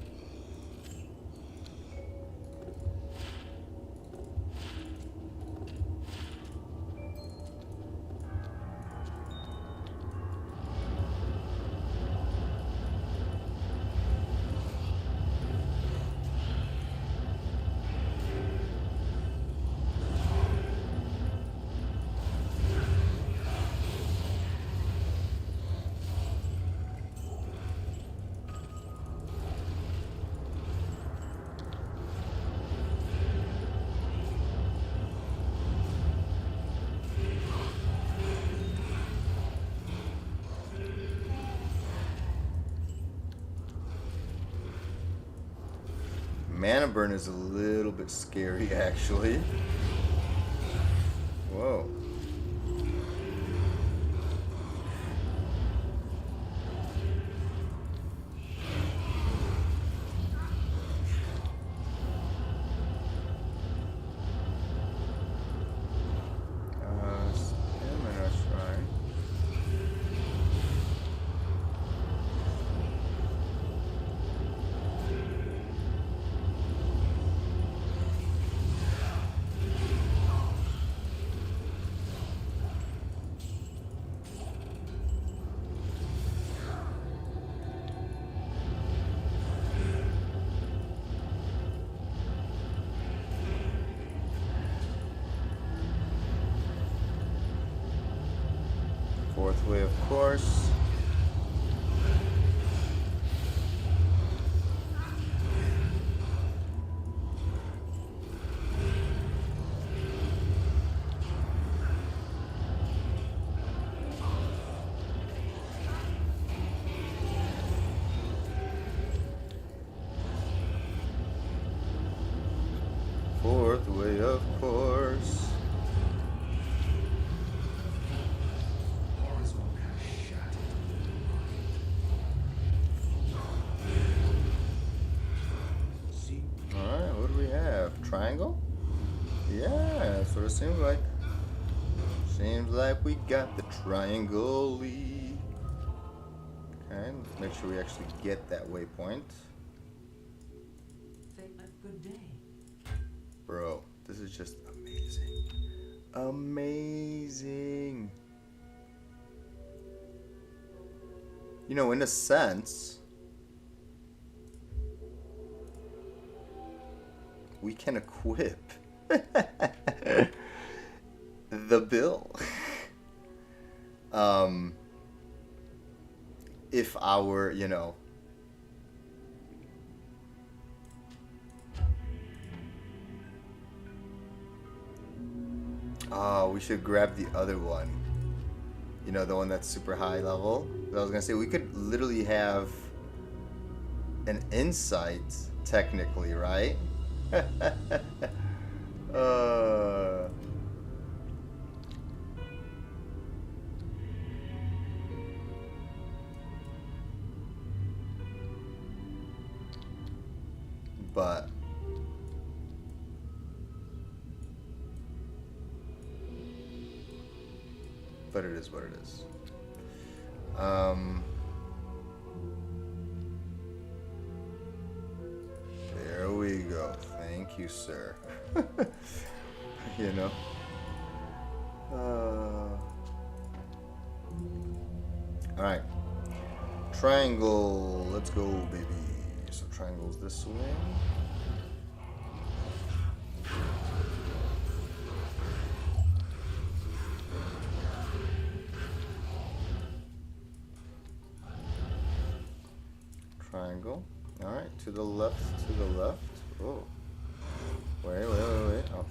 Mana burn is a little bit scary, actually. Whoa. Stamina shrine. Fourth way, of course. Fourth way, of course. Horizon has shattered. See? Alright, what do we have? Triangle? Yeah, that's what it seems like. Seems like we got the triangle. Okay, let's make sure we actually get that waypoint. Say a good day. Bro, this is just amazing. Amazing. You know, in a sense, we can equip the bill. If our, you know, oh, we should grab the other one. You know, the one that's super high level. I was gonna say we could literally have an insight, technically, right? But it is what it is. There we go. Thank you, sir. You know. Alright. Triangle. Let's go, baby. So triangle's this way. Triangle. Alright, to the left, to the left. Oh. Wait. Oh.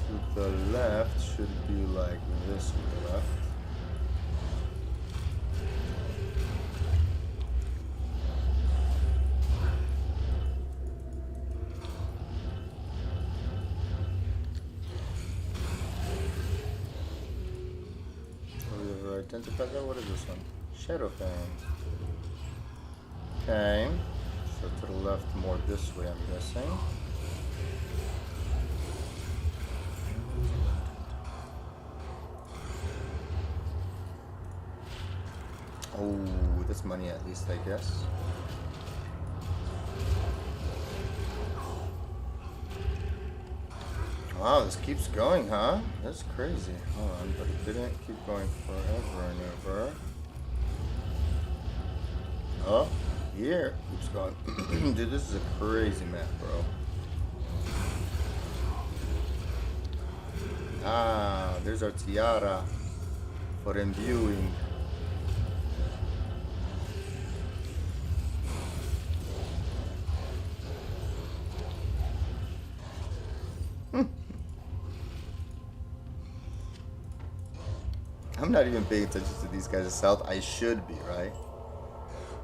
To the left should be like this with the left. Identify that. What is this one? Shadow Fang. Okay. So to the left, more this way, I'm guessing. Oh, that's money at least, I guess. Wow, this keeps going, huh? That's crazy. Hold on, but it didn't keep going forever and ever. Oh, here keeps going. Dude, this is a crazy map, bro. Ah, there's our tiara for imbuing. I'm not even paying attention to these guys south. I should be, right?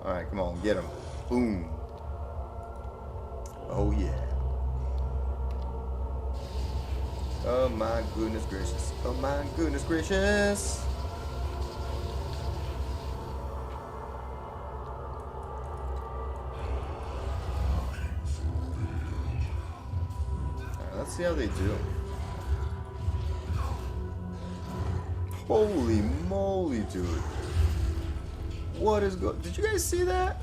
Alright, come on, get him. Boom. Oh, yeah. Oh, my goodness gracious. Oh, my goodness gracious. Alright, let's see how they do. Holy moly, dude. What is going... Did you guys see that?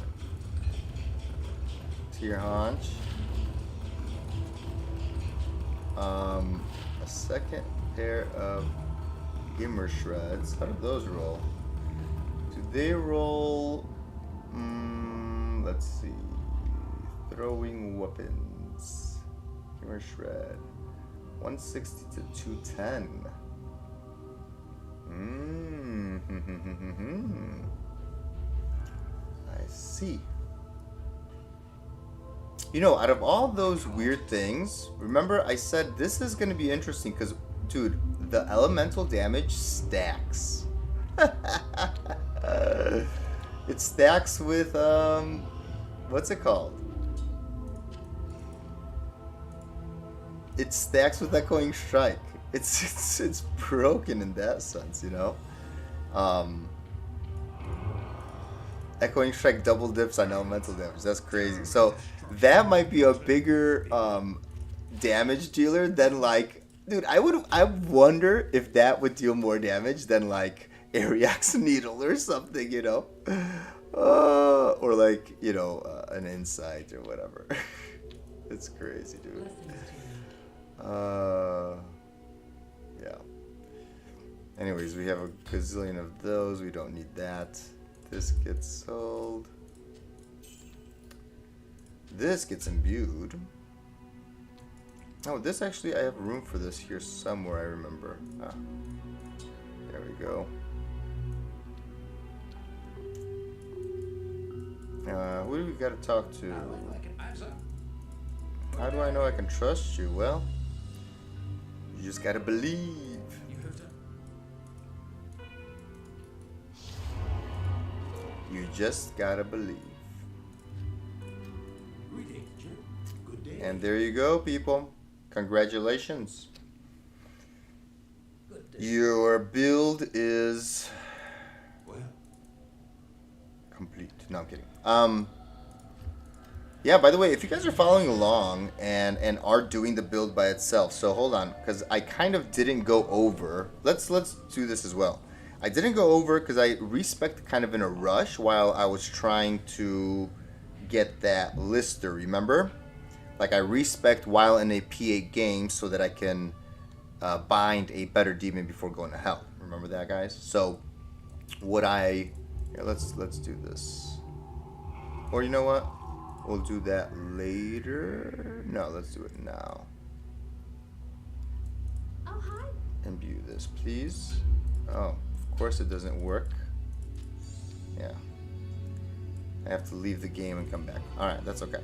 To your haunch. A second pair of Gimmer Shreds. How do those roll? Do they roll... let's see. Throwing weapons. Gimmer Shred. 160 to 210. I see. You know, out of all those weird things, remember I said this is going to be interesting because, dude, the elemental damage stacks. It stacks with, what's it called? It stacks with Echoing Strike. It's broken in that sense, you know. Echoing Strike double dips on elemental damage. That's crazy. So that might be a bigger damage dealer than like, dude. I wonder if that would deal more damage than like Ariak's Needle or something, you know, or like an Insight or whatever. It's crazy, dude. Yeah. Anyways, we have a gazillion of those. We don't need that. This gets sold. This gets imbued. Oh, this actually, I have room for this here somewhere, I remember. Ah, there we go. Who do we got to talk to? How do I know I can trust you? Well, you just gotta believe. You just gotta believe. And there you go, people. Congratulations. Your build is complete. No, I'm kidding. Yeah, by the way, if you guys are following along and are doing the build by itself, so hold on, because I kind of didn't go over. Let's do this as well. I didn't go over because I respect kind of in a rush while I was trying to get that lister, remember? Like I respect while in a PA game so that I can bind a better demon before going to hell. Remember that, guys? So would I... Here, let's do this. Or you know what? We'll do that later. No, let's do it now. Oh, hi. Imbue this, please. Oh, of course it doesn't work. Yeah. I have to leave the game and come back. Alright, that's okay.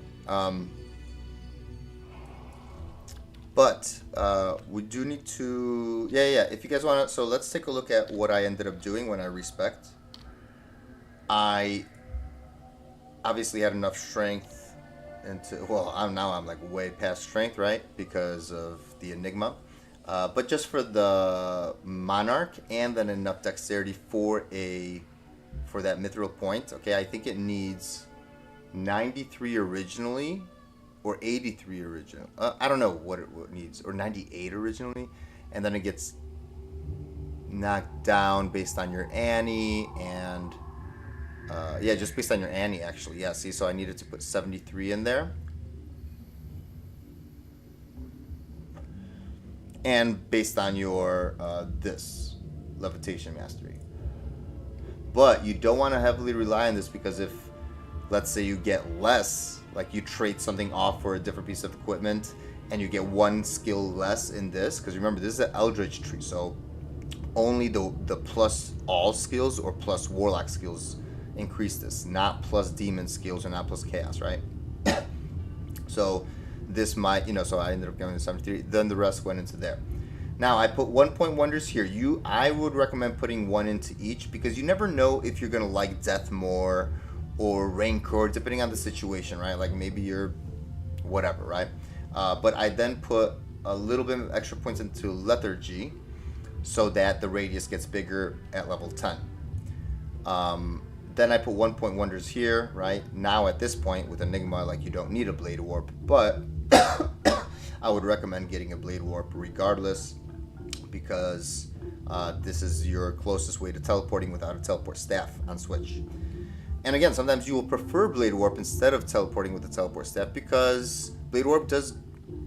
But we do need to... Yeah, if you guys want to... So let's take a look at what I ended up doing when I respect. I obviously had enough strength into... Well, now I'm like way past strength, right? Because of the Enigma. But just for the Monarch and then enough dexterity for that mithril point. Okay, I think it needs 93 originally or 83 original. I don't know what it needs, or 98 originally, and then it gets knocked down based on your Annie and yeah, just based on your Annie actually. Yeah, see, so I needed to put 73 in there. And based on your this levitation mastery. But you don't want to heavily rely on this, because if, let's say, you get less, like you trade something off for a different piece of equipment and you get one skill less in this, because remember this is an Eldritch tree, so only the plus all skills or plus Warlock skills increase this, not plus demon skills or not plus chaos, right? So this might, so I ended up going to 73, then the rest went into there. Now I put 1 point wonders here. I would recommend putting one into each, because you never know if you're gonna like death more or rancor, depending on the situation, right? Like maybe you're whatever, right? But I then put a little bit of extra points into lethargy so that the radius gets bigger at level 10. Then I put 1 point wonders here, right? Now at this point with Enigma, like you don't need a blade warp, but I would recommend getting a blade warp regardless, because this is your closest way to teleporting without a teleport staff on Switch. And again, sometimes you will prefer blade warp instead of teleporting with a teleport staff, because blade warp does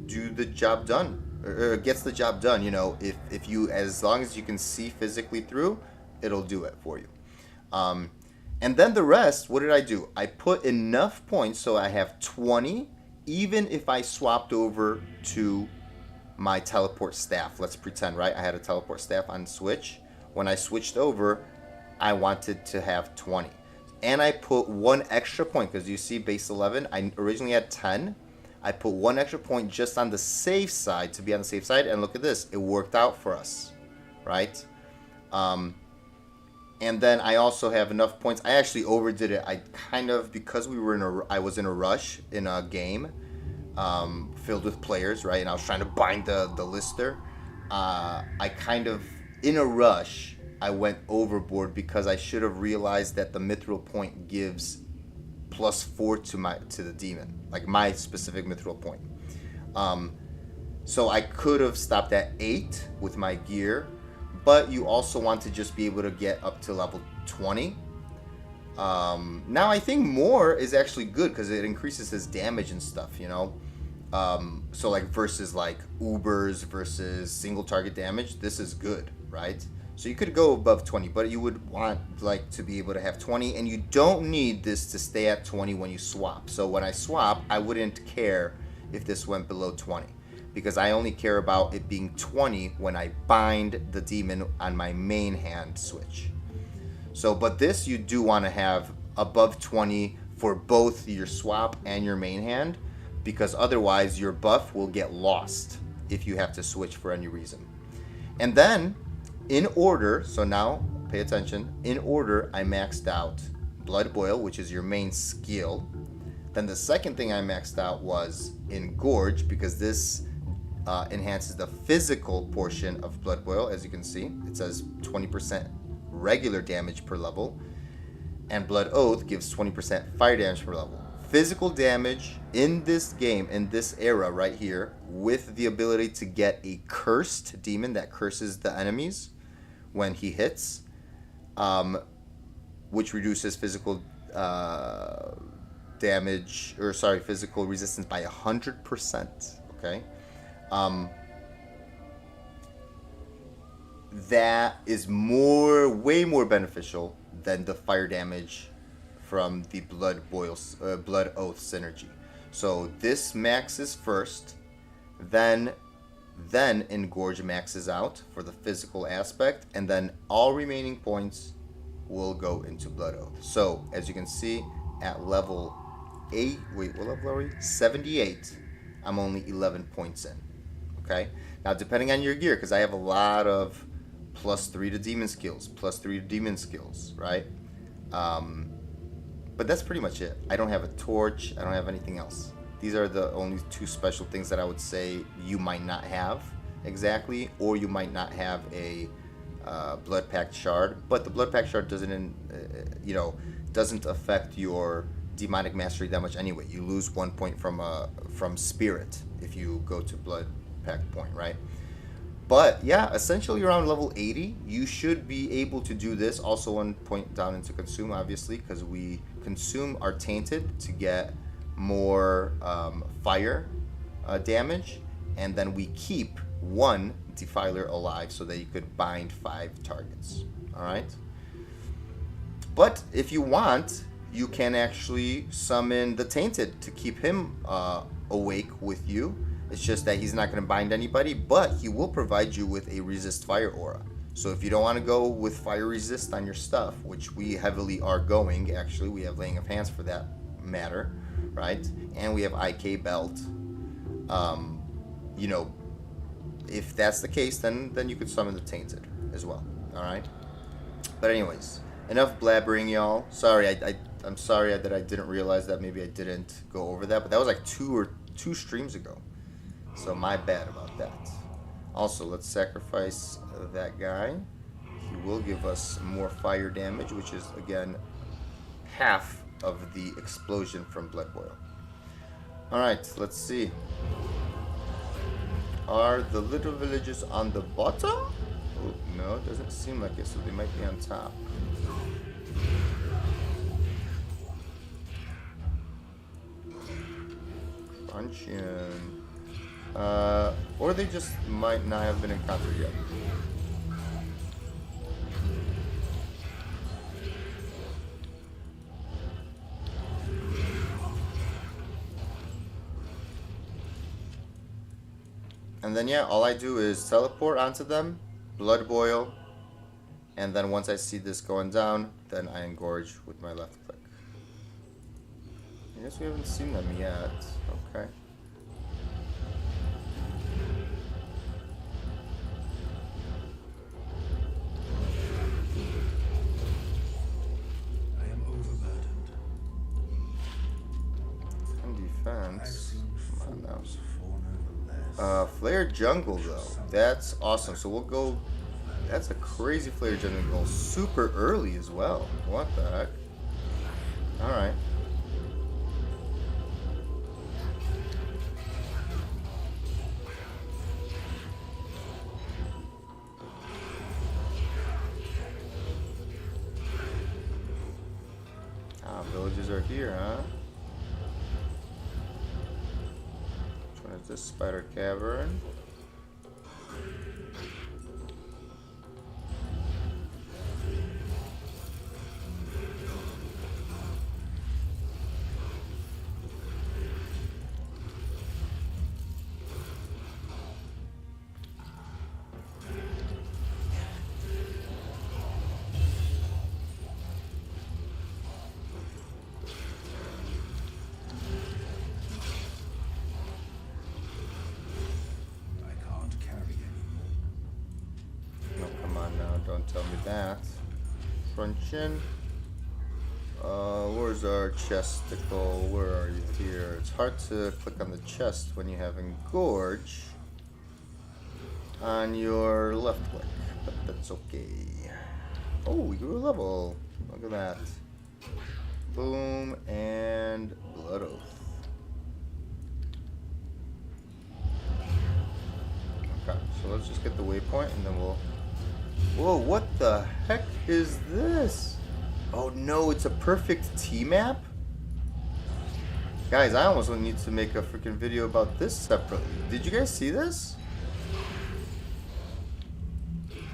do the job done, or gets the job done. If you, as long as you can see physically through, it'll do it for you. And then the rest, what did I do? I put enough points so I have 20, even if I swapped over to my teleport staff. Let's pretend, right? I had a teleport staff on Switch. When I switched over, I wanted to have 20. And I put one extra point, because you see base 11, I originally had 10. I put one extra point just on the safe side, to be on the safe side, and look at this. It worked out for us, right? And then I also have enough points. I actually overdid it. I kind of, because I was in a rush in a game filled with players, right? And I was trying to bind the lister. I kind of, in a rush, I went overboard, because I should have realized that the mithril point gives +4 to the demon, like my specific mithril point. So I could have stopped at 8 with my gear, but you also want to just be able to get up to level 20. Now I think more is actually good, because it increases his damage and stuff, so like versus like Ubers versus single target damage, this is good, right? So you could go above 20, but you would want like to be able to have 20, and you don't need this to stay at 20 when you swap. So when I swap, I wouldn't care if this went below 20, because I only care about it being 20 when I bind the demon on my main hand switch. So, but this you do want to have above 20 for both your swap and your main hand, because otherwise your buff will get lost if you have to switch for any reason. And then in order, so now pay attention, in order I maxed out Blood Boil, which is your main skill. Then the second thing I maxed out was Engorge, because this enhances the physical portion of Blood Boil. As you can see, it says 20% regular damage per level, and Blood Oath gives 20% fire damage per level. Physical damage in this game, in this era right here, with the ability to get a cursed demon that curses the enemies when he hits, which reduces physical damage, or sorry, physical resistance by 100%. Okay. That is way more beneficial than the fire damage from the Blood Oath synergy. So this maxes first, then Engorge maxes out for the physical aspect, and then all remaining points will go into Blood Oath. So as you can see, at level 8, wait, what level are we? 78, I'm only 11 points in. Okay? Now depending on your gear, because I have a lot of +3 to demon skills, +3 to demon skills, right? But that's pretty much it. I don't have a torch, I don't have anything else. These are the only 2 special things that I would say you might not have exactly, or you might not have a Blood Pact Shard. But the Blood Pact Shard doesn't affect your demonic mastery that much anyway. You lose 1 point from spirit if you go to Blood Pact point, right? But yeah, essentially around level 80, you should be able to do this. Also 1 point down into consume, obviously, because we consume our tainted to get more fire damage, and then we keep 1 defiler alive so that you could bind 5 targets. All right. But if you want, you can actually summon the tainted to keep him awake with you. It's just that he's not going to bind anybody, but he will provide you with a resist fire aura. So if you don't want to go with fire resist on your stuff, which we heavily are going, actually, we have laying of hands for that matter, right? And we have IK belt. If that's the case, then you could summon the tainted as well. All right. But anyways, enough blabbering, y'all. Sorry, I'm sorry that I didn't realize that. Maybe I didn't go over that, but that was like two streams ago. So my bad about that. Also, let's sacrifice that guy. He will give us more fire damage, which is, again, half of the explosion from Blood Boil. Alright, let's see. Are the little villages on the bottom? Oh, no, it doesn't seem like it, so they might be on top. Crunchian. Or they just might not have been encountered yet. And then yeah, all I do is teleport onto them, blood boil, and then once I see this going down, then I engorge with my left click. I guess we haven't seen them yet. Okay. Defense. Come on now. Flare jungle though. That's awesome. So we'll go. That's a crazy flare jungle super early as well. What the heck? Alright. Ah, villages are here, huh? This spider cavern. Don't tell me that. Crunchian. Where's our chesticle? Where are you here? It's hard to click on the chest when you have engorge on your left click, but that's okay. Oh, we grew a level. Look at that. Boom and Blood Oath. Okay, so let's just get the waypoint and then we'll... Whoa, what the heck is this? Oh no, it's a perfect T-map? Guys, I almost need to make a freaking video about this separately. Did you guys see this?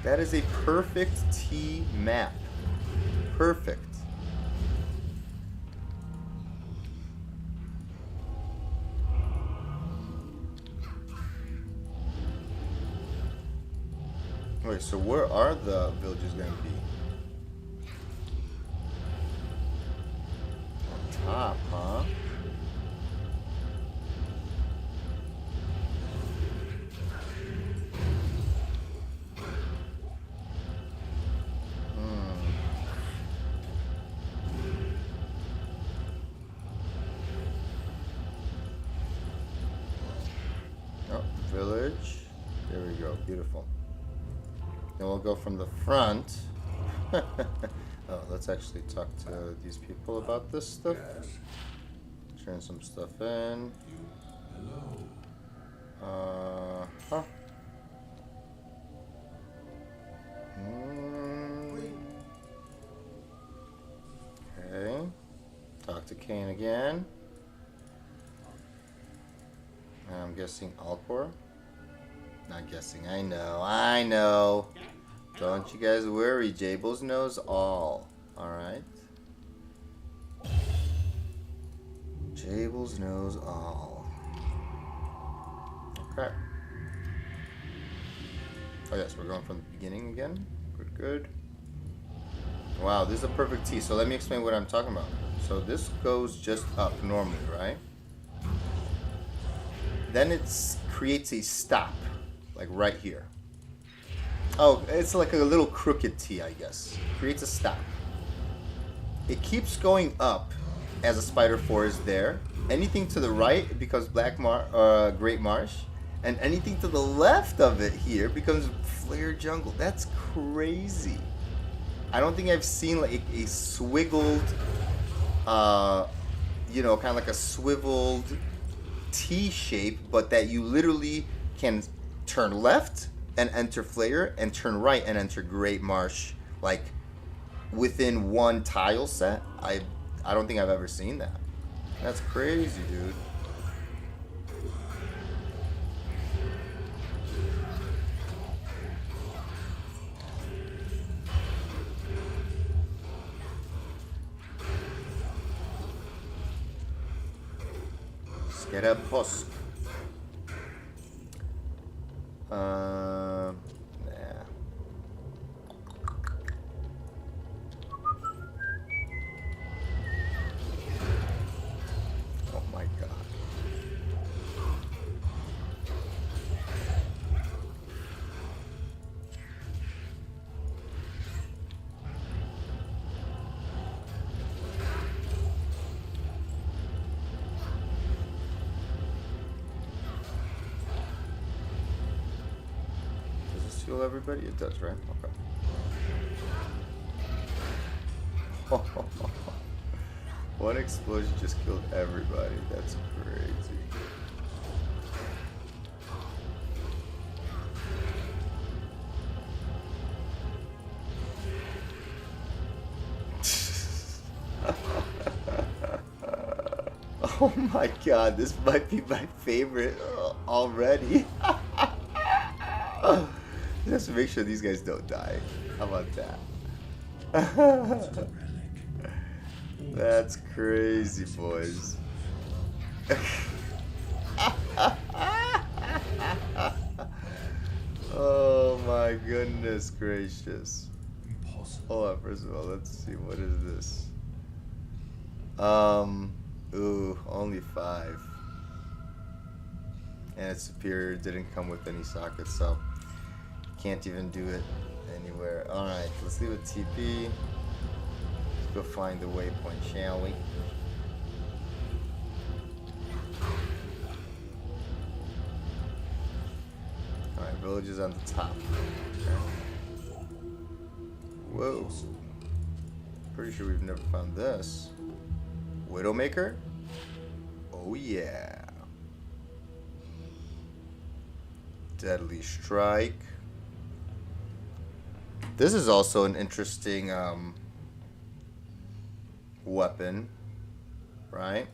That is a perfect T map. Perfect. Wait, so where are the villages gonna be? On top, huh? Oh, village. There we go. Beautiful. Then we'll go from the front. Oh, let's actually talk to these people about this stuff. Turn some stuff in. Huh. Okay. Talk to Kane again. I'm guessing Alcor. Not guessing. I know. Don't you guys worry. Jables knows all. Alright. Jables knows all. Okay. Oh yes, we're going from the beginning again. Good. Wow, this is a perfect T. So let me explain what I'm talking about. So this goes just up normally, right? Then it creates a stop, like right here. Oh, it's like a little crooked T, I guess. Creates a stop. It keeps going up as a Spider 4 is there. Anything to the right, it becomes Great Marsh. And anything to the left of it here becomes Flare Jungle. That's crazy. I don't think I've seen like a swiggled, kind of like a swiveled T shape, but that you literally can turn left and enter Flare and turn right and enter Great Marsh, like within one tile set. I don't think I've ever seen that. That's crazy, dude. Post. Nah. Oh my god. Heal everybody? It does, right? Okay. One explosion just killed everybody. That's crazy. Oh my god, this might be my favorite already. Just to make sure these guys don't die. How about that? That's crazy, boys. Oh my goodness gracious. Hold on, first of all, let's see, what is this? Ooh, only 5. And its superior didn't come with any sockets, so can't even do it anywhere. Alright, let's leave a TP. Let's go find the waypoint, shall we? Alright, village is on the top. Okay. Whoa. Pretty sure we've never found this. Widowmaker? Oh yeah. Deadly Strike. This is also an interesting weapon, right?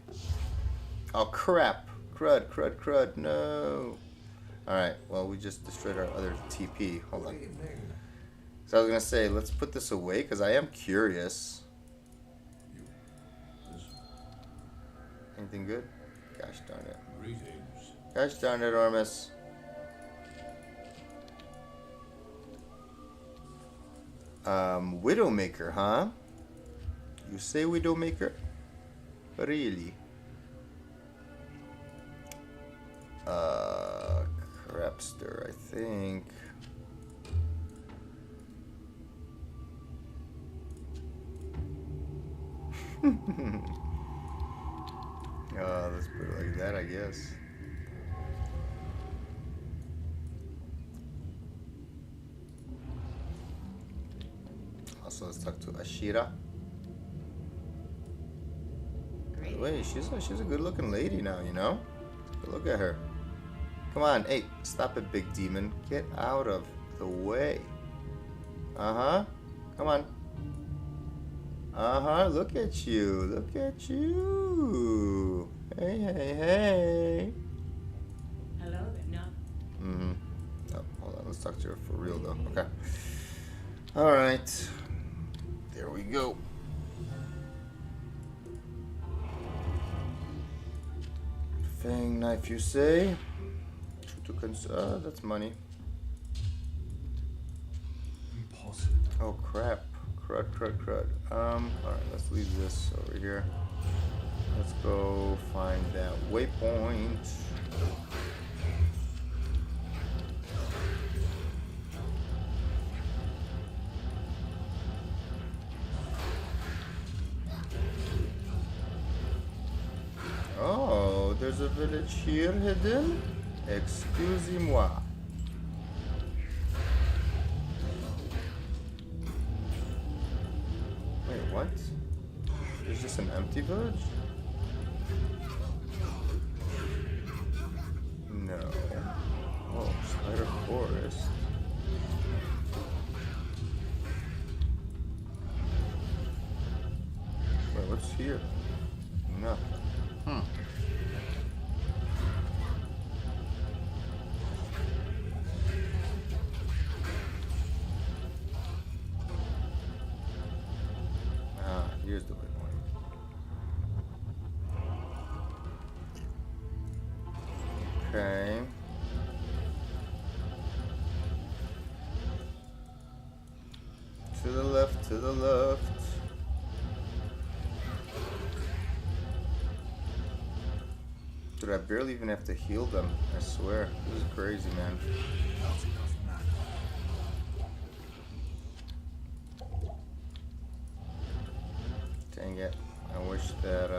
Oh crap! Crud, crud, crud! No. All right. Well, we just destroyed our other TP. Hold on. So I was gonna say, let's put this away because I am curious. Anything good? Gosh darn it. Greetings. Gosh darn it, Ormus. Widowmaker, huh? You say Widowmaker? Really? Crapster, I think. Let's put it like that, I guess. Also, let's talk to Ashira. By the way, she's a good-looking lady now, you know? But look at her. Come on, hey, stop it, big demon. Get out of the way. Uh-huh. Come on. Uh-huh, look at you. Look at you. Hey, hey, hey. Hello there. No. Mm-hmm. Oh, hold on, let's talk to her for real, though. Okay. All right. There we go. Fang knife, you say? That's money. Impossible. Oh crap. Crud, crud, crud. Alright, let's leave this over here. Let's go find that waypoint. Oh, there's a village here hidden? Excusez-moi. Wait, what? There's just an empty village? No. Oh, Spider Forest. Wait, what's here? Nothing. Here's the waypoint. Okay. To the left, to the left. Dude, I barely even have to heal them. I swear. This is crazy, man. Not enough mana. Dang it. I wish that,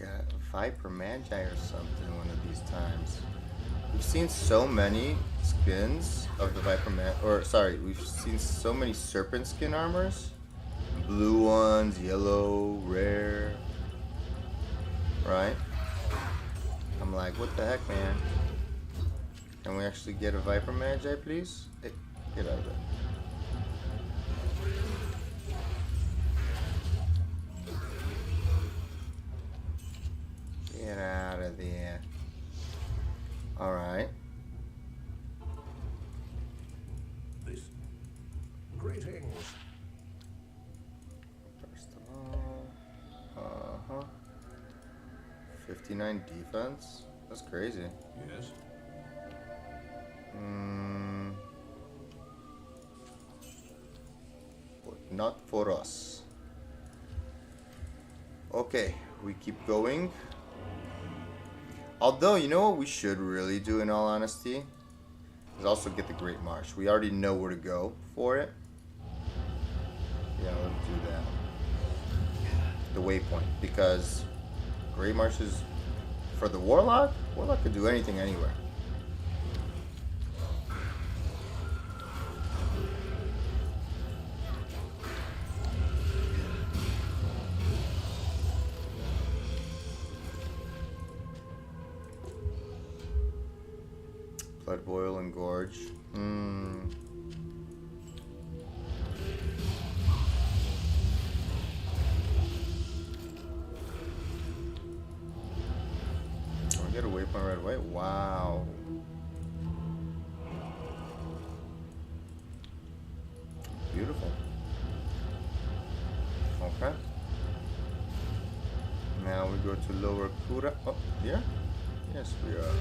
got Viper Magi or something one of these times. We've seen so many skins of the Viper we've seen so many Serpent skin armors. Blue ones, yellow, rare. Right? I'm like, what the heck, man? Can we actually get a Viper Magi, please? Hey, get out of there. Get out of there. Alright. This. Greetings. First of all. 59 defense? That's crazy. Yes. But not for us. Okay, we keep going. Although, you know what we should really do in all honesty? Is also get the Great Marsh. We already know where to go for it. Yeah, let's do that. The waypoint. Because Great Marsh is for the Warlock? Warlock could do anything anywhere. Blood Boil and Gorge. go to lower Kura. Oh, yeah? Yes, we are.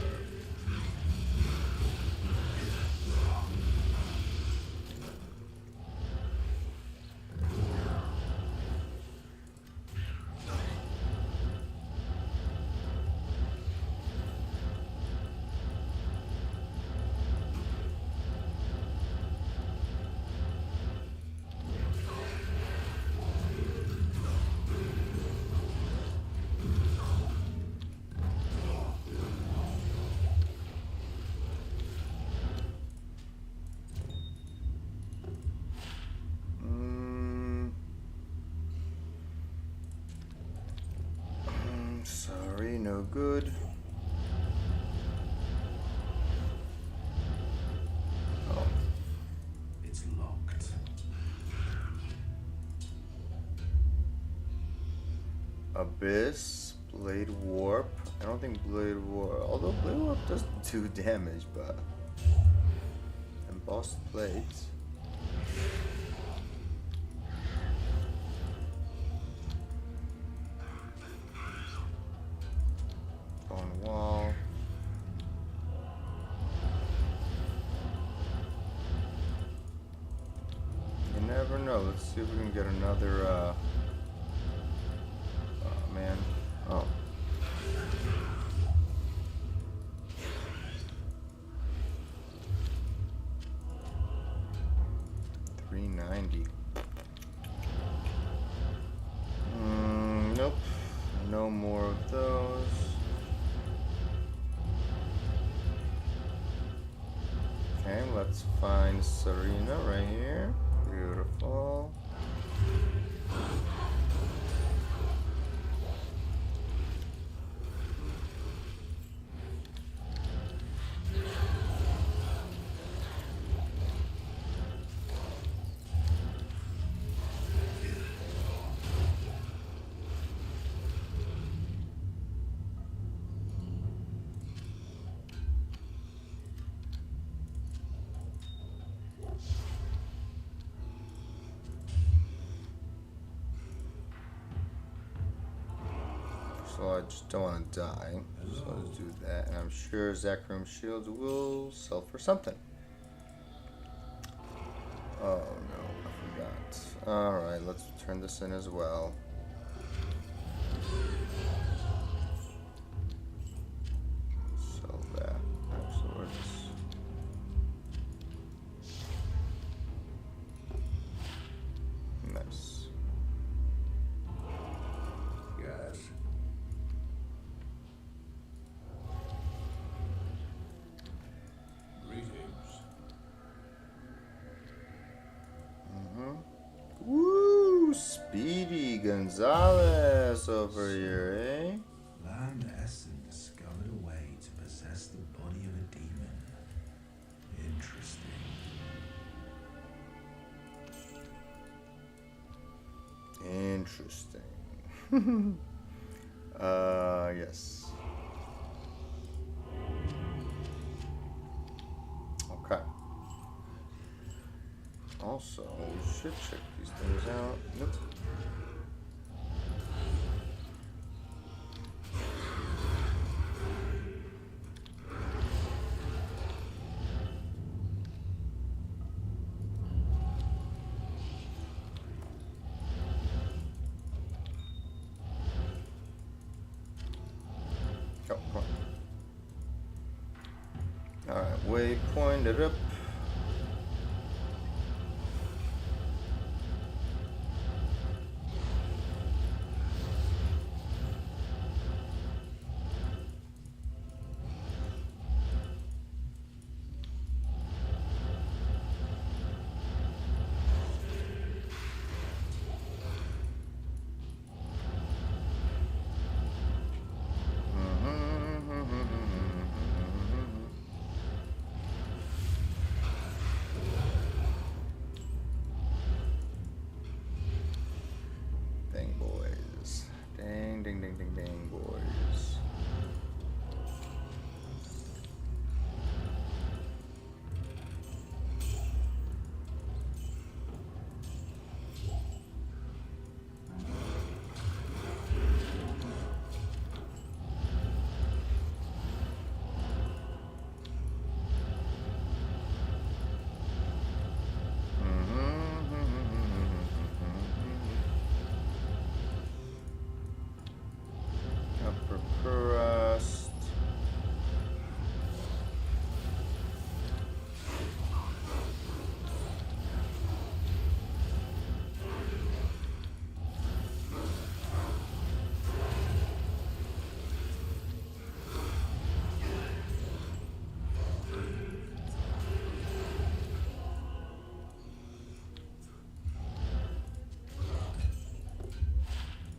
Sorry, no good. Oh. It's locked. Abyss, Blade Warp. I don't think Blade Warp, although Blade Warp does do damage, but embossed plates. Bone wall. You never know. Let's see if we can get another. Oh man. Oh. 390. Nope. No more of those. Okay, let's find Serena right here. Beautiful. So I just don't want to die. So let's do that. And I'm sure Zacharium Shields will sell for something. Oh no, I forgot. Alright, let's turn this in as well. Sell that. Swords. Nice. Yes. Greetings. Woo! Speedy Gonzalez over here, eh? Land Essen discovered a way to possess the body of a demon. Interesting. Interesting. Yes. Okay. Also, we should check these things out. Nope. Oh, come on. Alright, waypoint it up.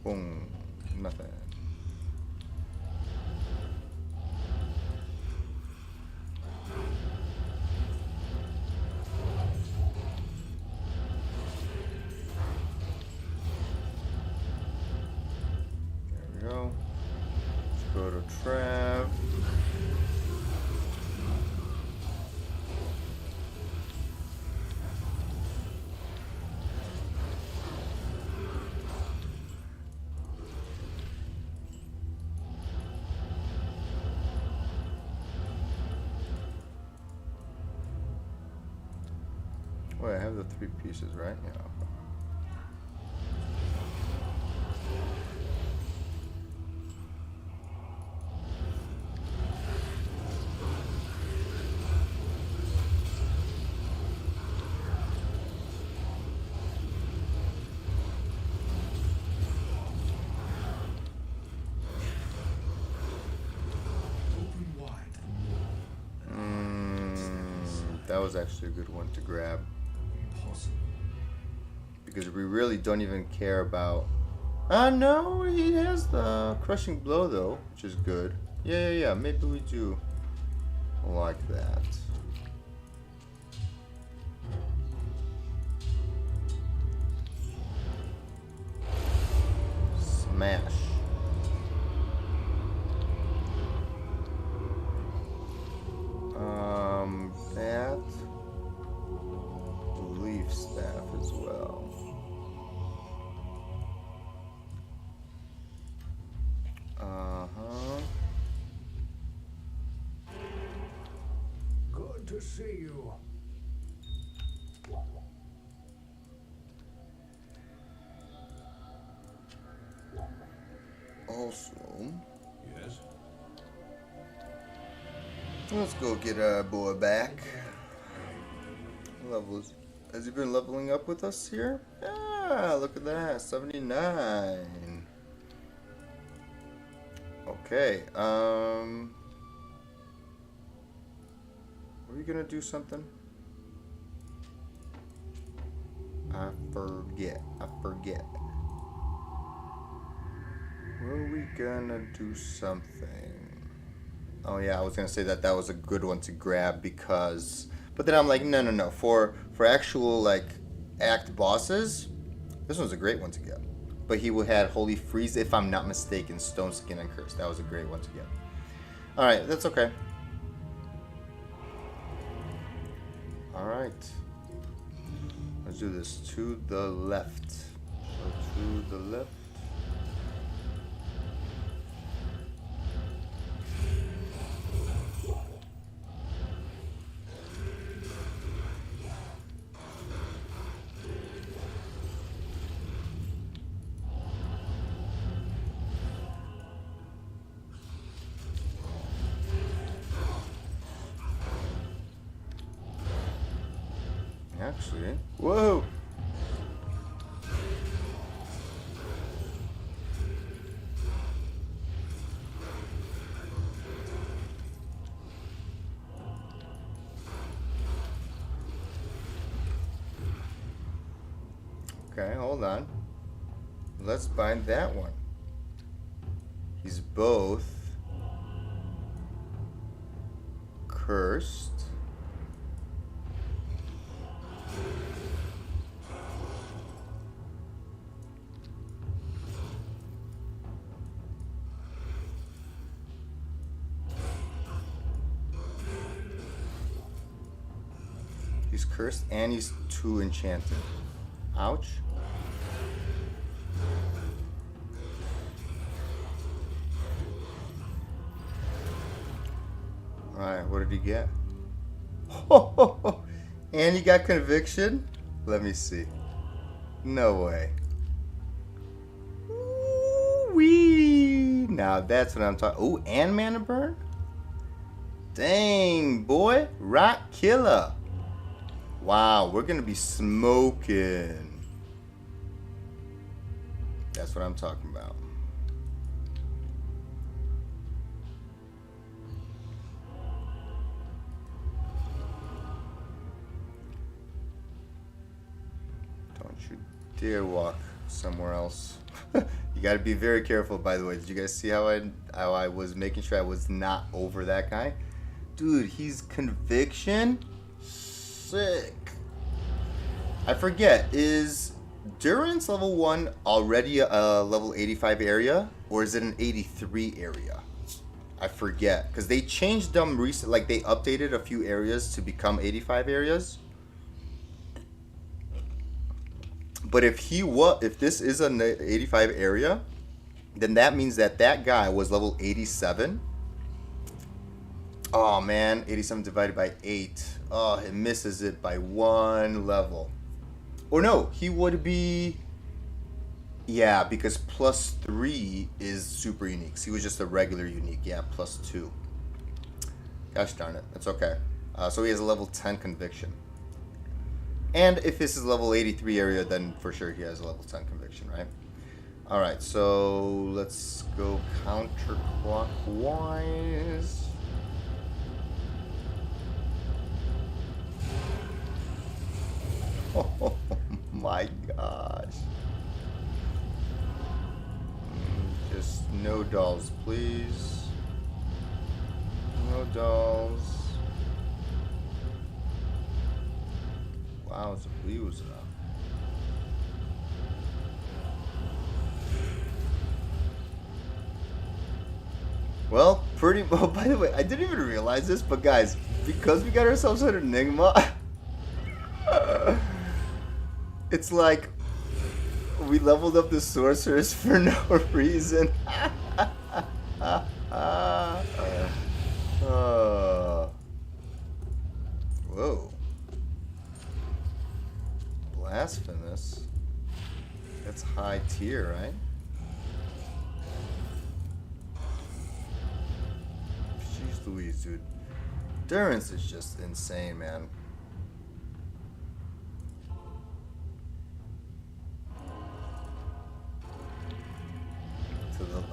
Boom. Nothing. There we go. Let's go to Trav. Wait, I have the 3 pieces, right? Yeah. Open wide for more. That was actually a good one to grab. Impossible. Because we really don't even care about... no, he has the crushing blow though, which is good. Yeah, maybe we do like that. Smash. That leaf staff as well. Good to see you. Also, Yes. let's go get our boy back. Levels. Has he been leveling up with us here? Yeah, look at that. 79. Okay, were we gonna do something? I forget. Were we gonna do something? Oh yeah, I was gonna say that was a good one to grab because, but then I'm like, no. For actual like act bosses, this one's a great one to get. But he had Holy Freeze, if I'm not mistaken, Stone Skin and Curse. That was a great one to get. All right, that's okay. All right, let's do this to the left. So to the left. Actually, whoa! Okay, hold on. Let's bind that one. He's both cursed. He's cursed and he's 2 enchanted. Ouch. Alright, what did he get? And he got conviction? Let me see. No way. Ooh-wee. Now that's what I'm talking. Oh, and mana burn? Dang, boy. Rock killer. Wow, we're gonna be smoking. That's what I'm talking about. Don't you dare walk somewhere else. You gotta be very careful, by the way. Did you guys see how I was making sure I was not over that guy? Dude, he's conviction? Sick. I forget, is Durance level 1 already a level 85 area? Or is it an 83 area? I forget. Because they changed them recently, like they updated a few areas to become 85 areas. But if this is an 85 area, then that means that that guy was level 87. Oh man, 87 divided by 8. Oh, it misses it by 1 level. Or no, he would be... Yeah, because plus 3 is super unique. He was just a regular unique. Yeah, plus 2. Gosh darn it. That's okay. So he has a level 10 conviction. And if this is level 83 area, then for sure he has a level 10 conviction, right? Alright, so let's go counterclockwise. Oh my gosh. Just no dolls, please. No dolls. Wow, it's a blues now. Well, pretty well. By the way, I didn't even realize this, but guys, because we got ourselves an Enigma, it's like we leveled up the sorcerers for no reason. Whoa. Blasphemous. That's high tier, right? Jeez Louise, dude. Durance is just insane, man.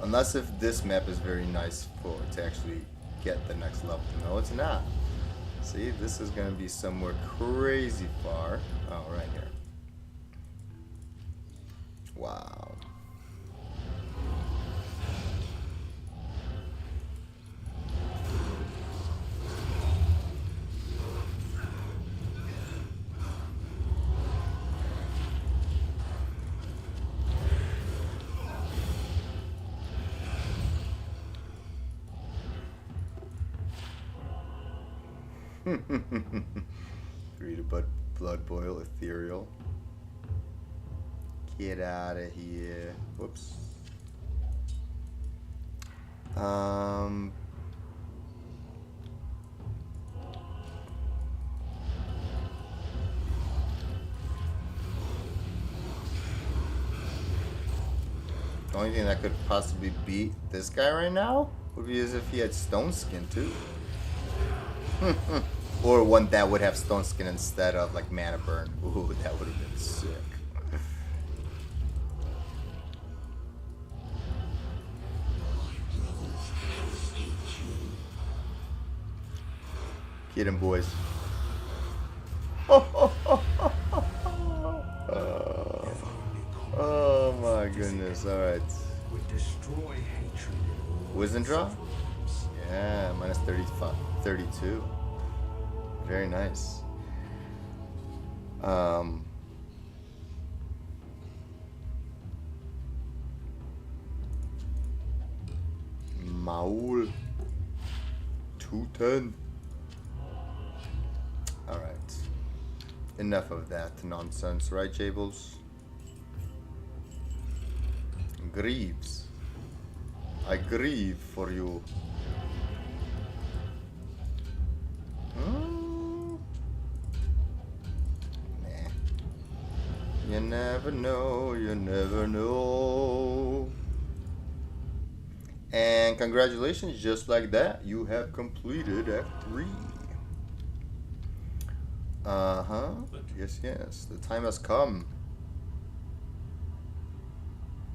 Unless if this map is very nice for to actually get the next level. No, it's not. See, this is gonna be somewhere crazy far. Oh, right here. Wow. Three to blood boil, ethereal. Get out of here. Whoops. The only thing that could possibly beat this guy right now would be as if he had stone skin too. Or one that would have stone skin instead of like mana burn. Ooh, that would have been sick. Get him, boys. Oh my goodness, alright. Wisdom draw? Yeah, minus 35, 32. Very nice. Maul 210. Alright. Enough of that nonsense, right, Jables? Grieves. I grieve for you. Nah. You never know, you never know. And congratulations, just like that, you have completed Act 3. Uh-huh. Yes, yes. The time has come.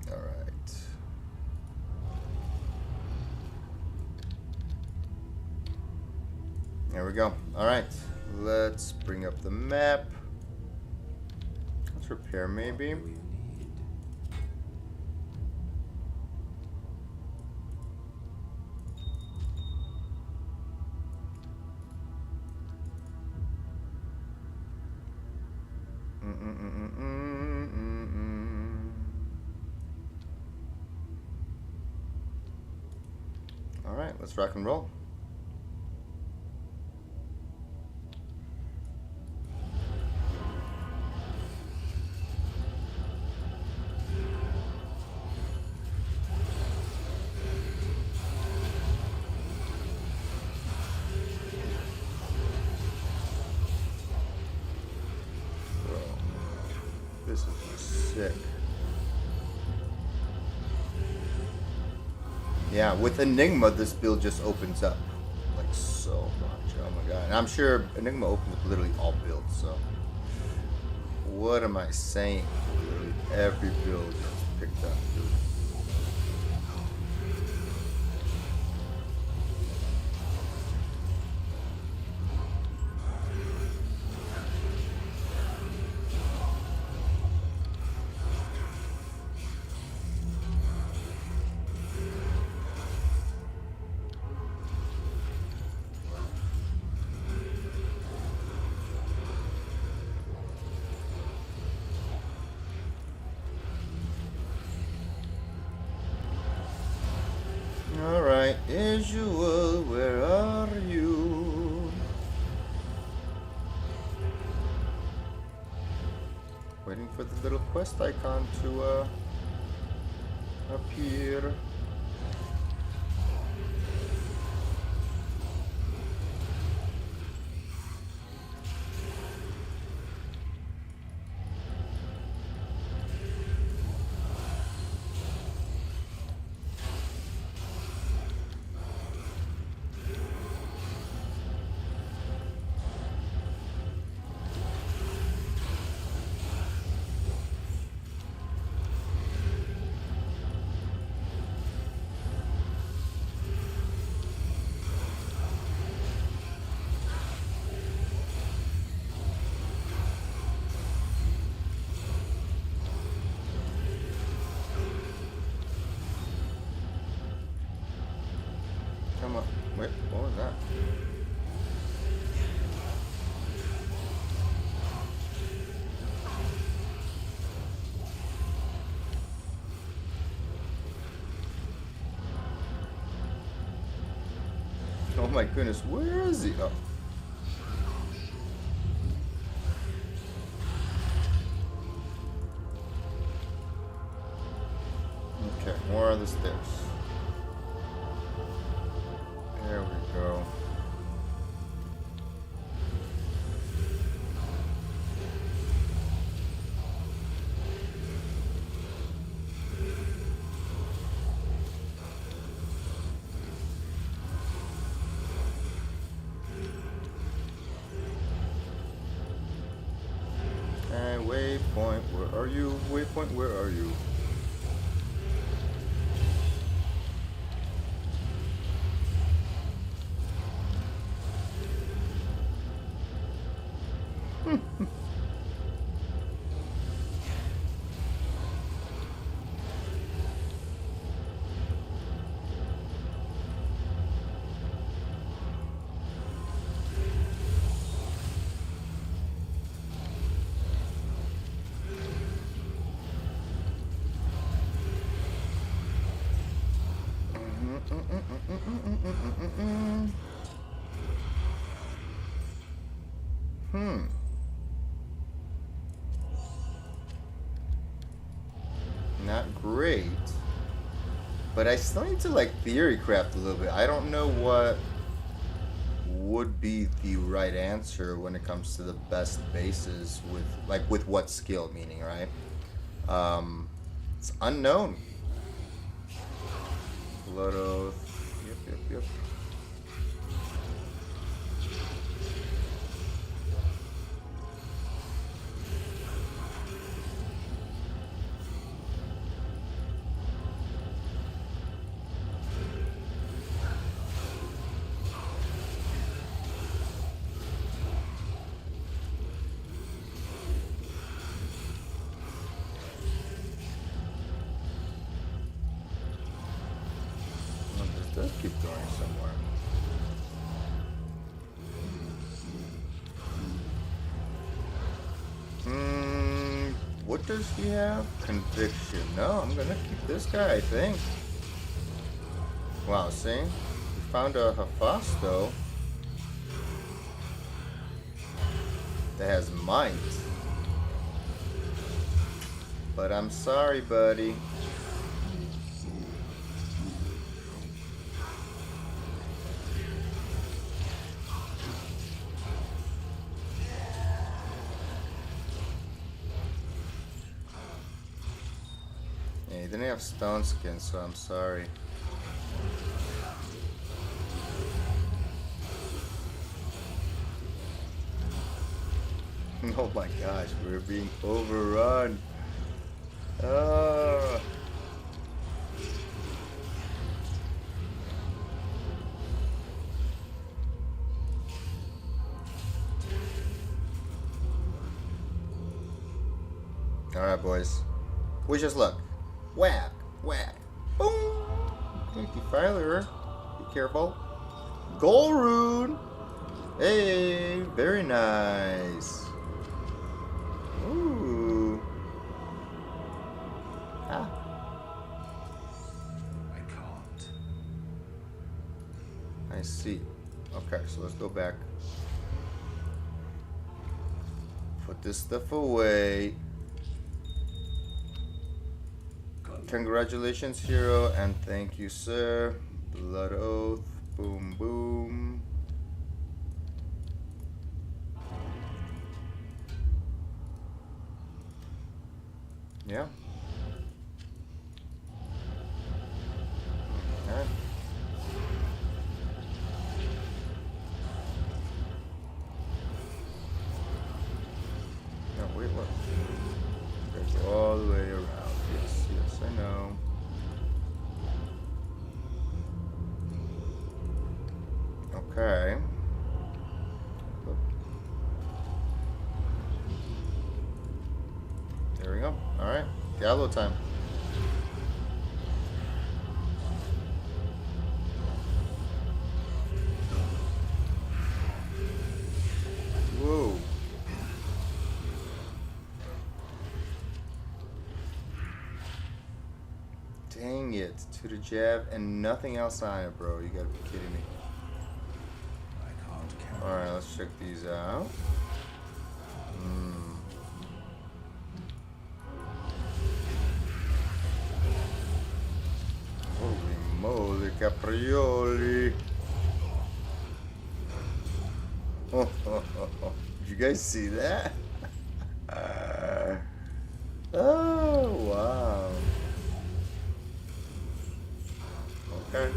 Alright. There we go. Alright. Let's bring up the map. Let's repair maybe. All right, let's rock and roll. This is sick. Yeah, with Enigma, this build just opens up like so much. Oh my god. And I'm sure Enigma opens up literally all builds, so. What am I saying? Literally every build is picked up, dude. Alright, Visual, where are you? Waiting for the little quest icon to appear. Come on. Wait, what was that? Oh my goodness, where is he? Oh. Okay, more of the stairs. There we go. And waypoint, where are you? Waypoint, where are you? Not great. But I still need to like theory craft a little bit. I don't know what would be the right answer when it comes to the best bases with what skill, meaning, right? It's unknown. Blood Oath. Yep. This does keep going somewhere. what does he have? Conviction. No, I'm gonna keep this guy, I think. Wow, see? We found a Hephasto that has might. But I'm sorry, buddy. Yeah, he didn't have stone skin, so I'm sorry. Oh my gosh, we're being overrun. Ah. Alright, boys. Wish us luck. Whack, whack, boom. Thank you, Filer. Be careful. Goal rune. Hey, very nice. Ooh. Ah. I can't. I see. Okay, so let's go back. Put this stuff away. Congratulations, hero, and thank you, sir. Blood oath. Boom, boom. Yeah. Okay. No, wait, what? Okay, go all the way around. Yes, yes, I know. Okay. There we go. Alright. Gallo time. Whoa. Dang it. To the jab and nothing else on it, bro. You gotta be kidding me. I can't carry. Alright, let's check these out. Holy moly, caprioli. Did you guys see that? Oh, wow. Okay.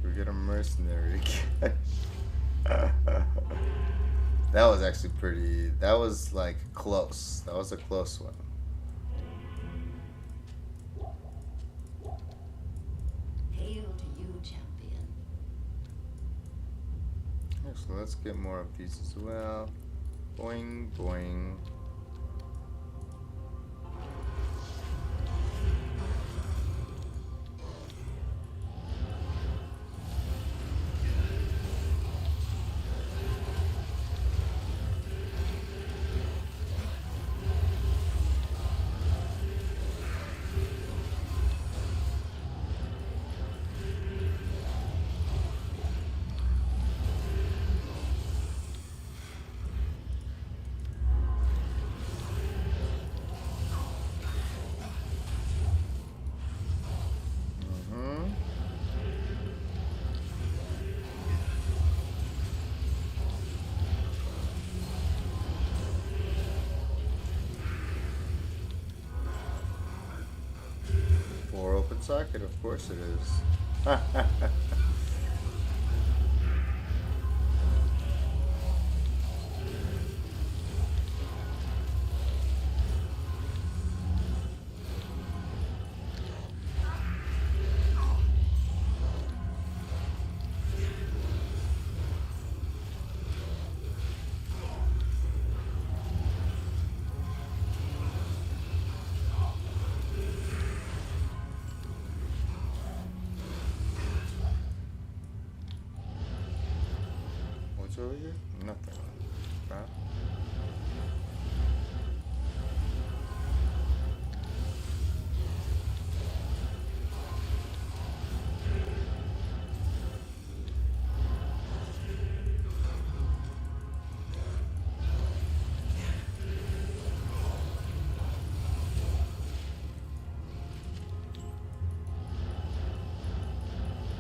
We get a mercenary again. That was actually pretty. That was like close. That was a close one. Hail to you, champion. So let's get more of these as well. Boing, boing. Open socket, of course it is. What's over here? Nothing. Huh?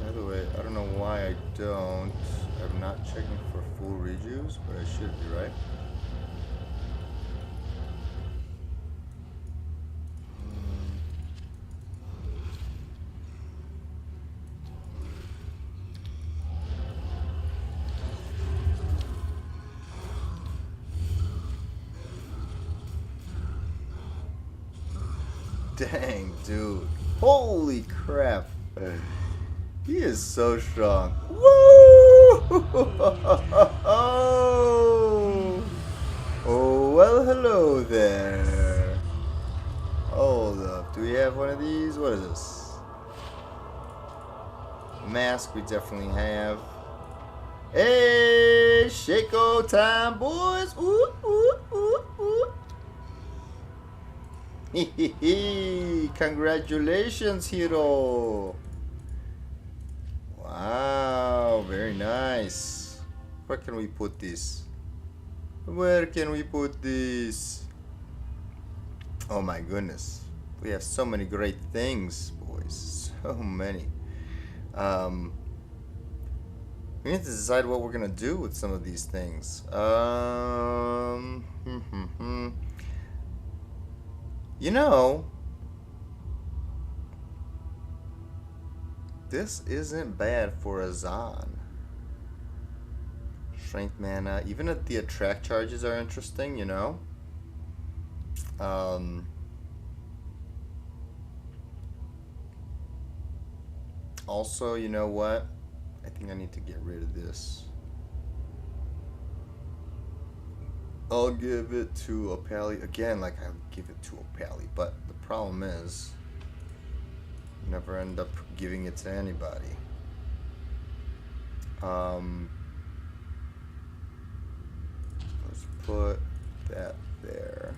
By the way, I don't know why I don't. I'm not checking for full rejuves, but I should be, right? Dang, dude. Holy crap. He is so strong. Woo! Oh, well, hello there. Hold up. Do we have one of these? What is this? Mask, we definitely have. Hey, Shako time, boys. Ooh, ooh, ooh, ooh. Congratulations, hero. Wow, very nice. Where can we put this? Where can we put this? Oh my goodness. We have so many great things, boys. So many. We need to decide what we're gonna do with some of these things. You know, this isn't bad for a Zahn. Strength mana, even if the attract charges are interesting, you know. Also, you know what? I think I need to get rid of this. I'll give it to a Pally. Again, like I'll give it to a Pally, but the problem is never end up giving it to anybody. Let's put that there.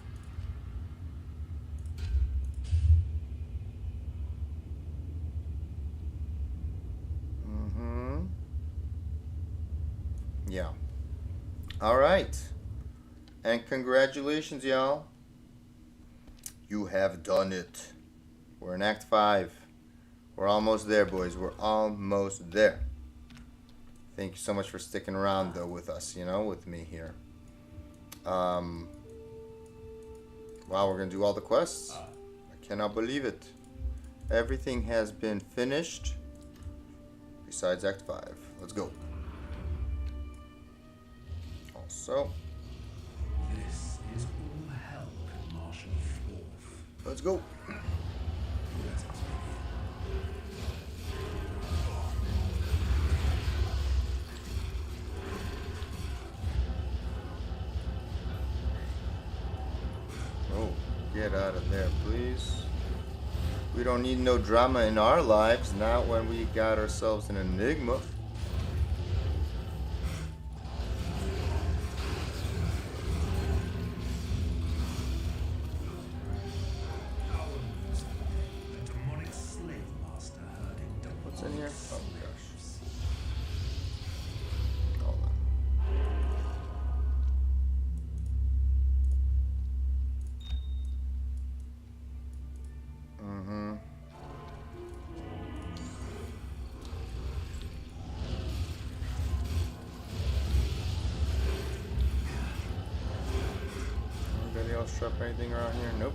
Yeah. All right. And congratulations, y'all. You have done it. We're in Act 5. We're almost there, boys. We're almost there. Thank you so much for sticking around, though, with us, you know, with me here. Wow, we're going to do all the quests. I cannot believe it. Everything has been finished besides Act 5. Let's go. Also, This is all hell could marshal forth. let's go. Let us begin. Oh, get out of there, please. We don't need no drama in our lives, not when we got ourselves an Enigma. The demonic slave master herding double. What's in here? Oh gosh. Hold on. Anybody else drop anything around here? Nope.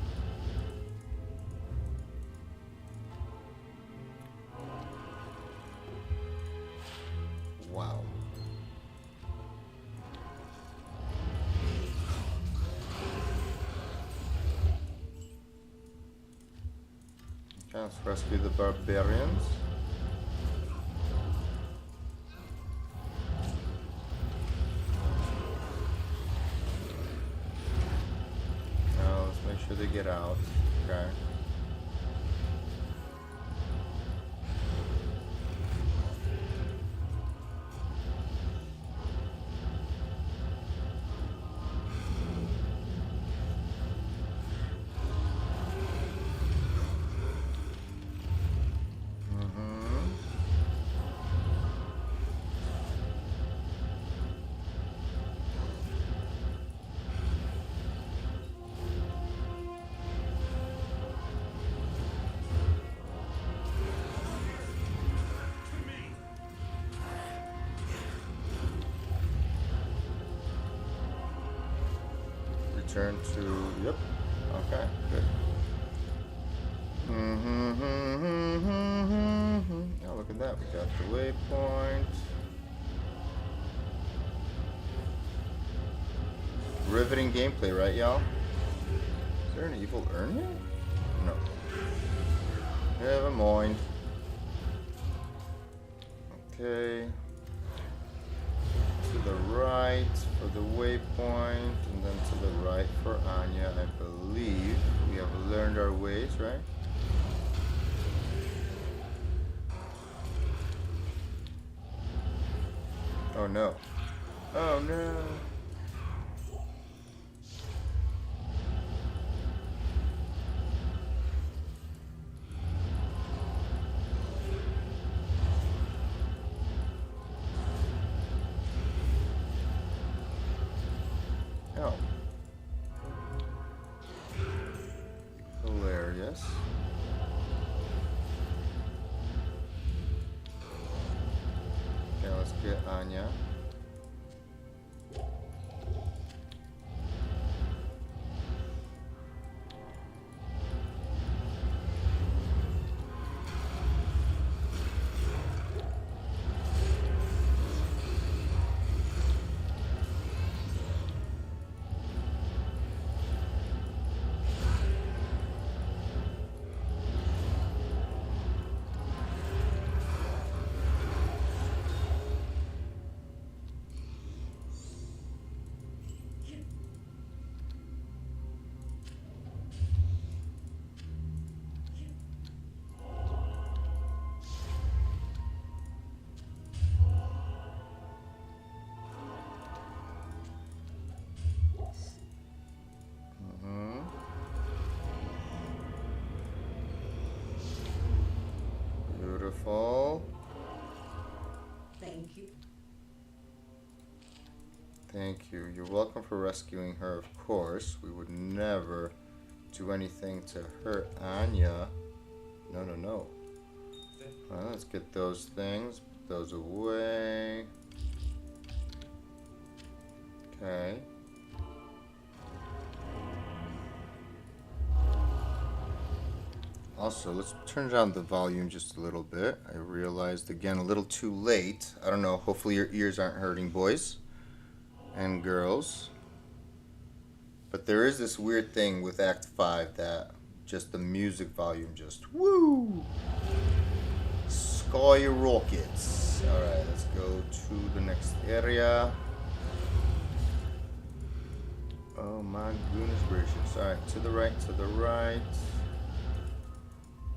Wow. Okay, let's rescue the barbarians. Now let's make sure they get out. Okay. return to, yep. Okay, good. Oh, look at that. We got the waypoint. Riveting gameplay, right, y'all? Is there an evil urn here? No. Never mind. Okay. To the right for the waypoint, and then to the right for Anya, I believe. We have learned our ways, right? Oh no. Oh no. Oh. Hilarious. Okay, let's get Anya. Beautiful. Thank you. Thank you. You're welcome for rescuing her, of course. We would never do anything to hurt Anya. No, no, no. Well, let's get those things. Put those away. Okay. Also, let's turn down the volume just a little bit. I realized, again, a little too late. I don't know. Hopefully your ears aren't hurting, boys and girls. But there is this weird thing with Act 5 that just the music volume just, woo! Skyrockets. Alright, let's go to the next area. Oh my goodness gracious. Alright, to the right, to the right.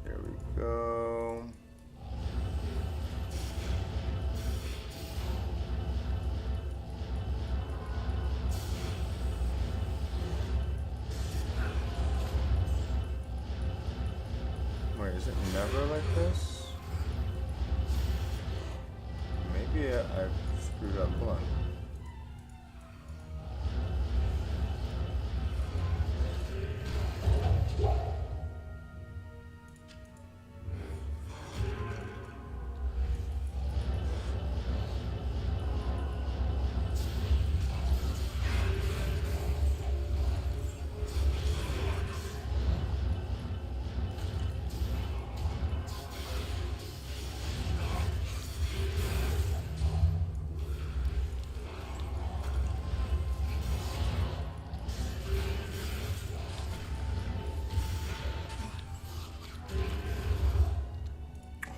There we go. Wait, is it never like this? Maybe I've screwed up. Hold on.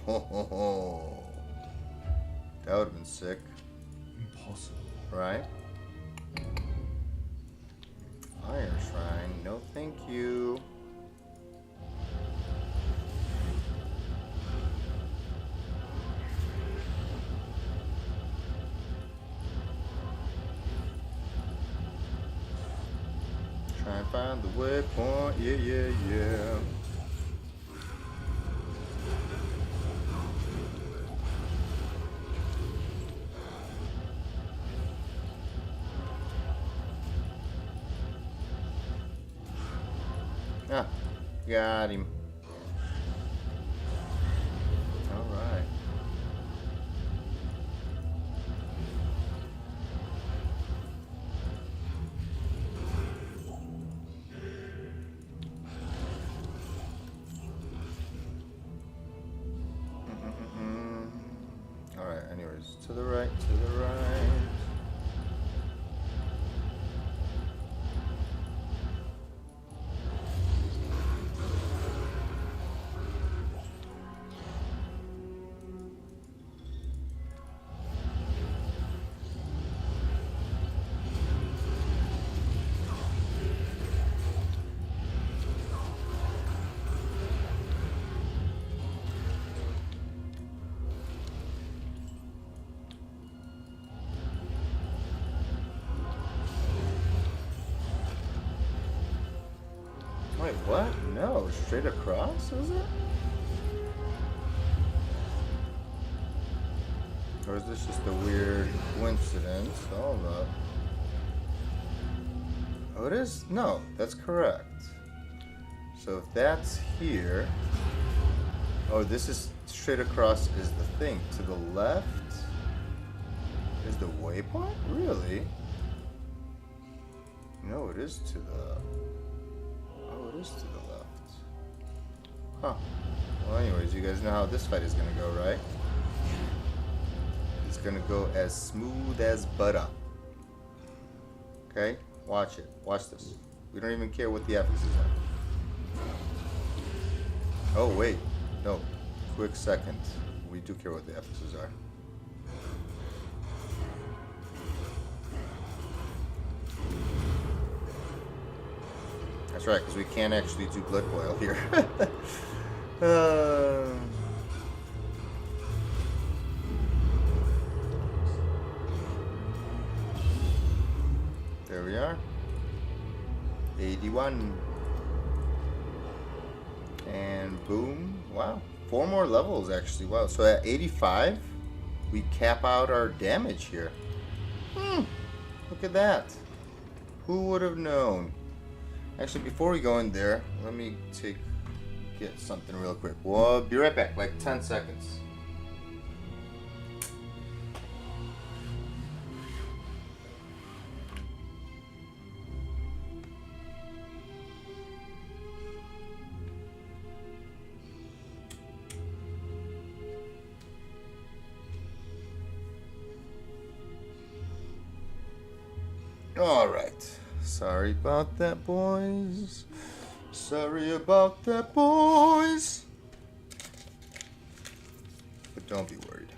Ho ho ho. That would have been sick, Impossible. right? Iron Shrine, no thank you. Try and find the waypoint, yeah, yeah, yeah. Ah, got him. All right. Anyways, to the right, to the right. Wait, what? No, straight across, is it? Or is this just a weird coincidence? Hold up. Oh, it is? No, that's correct. So if that's here... Oh, this is straight across is the thing. To the left is the waypoint? Really? No, it is to the... Oh, it is to the left. Huh. Well, anyways, you guys know how this fight is gonna go, right? It's gonna go as smooth as butter. Okay? Watch it. Watch this. We don't even care what the efficacies are. Oh, wait. No. Quick second. We do care what the efficacies are. That's right, because we can't actually do blood boil here. There we are. 81. And boom. Wow. 4 more levels, actually. Wow. So at 85, we cap out our damage here. Look at that. Who would have known? Actually, before we go in there, let me get something real quick. We'll be right back, like 10 seconds. All right. Sorry about that, boys. Sorry about that, boys. But don't be worried.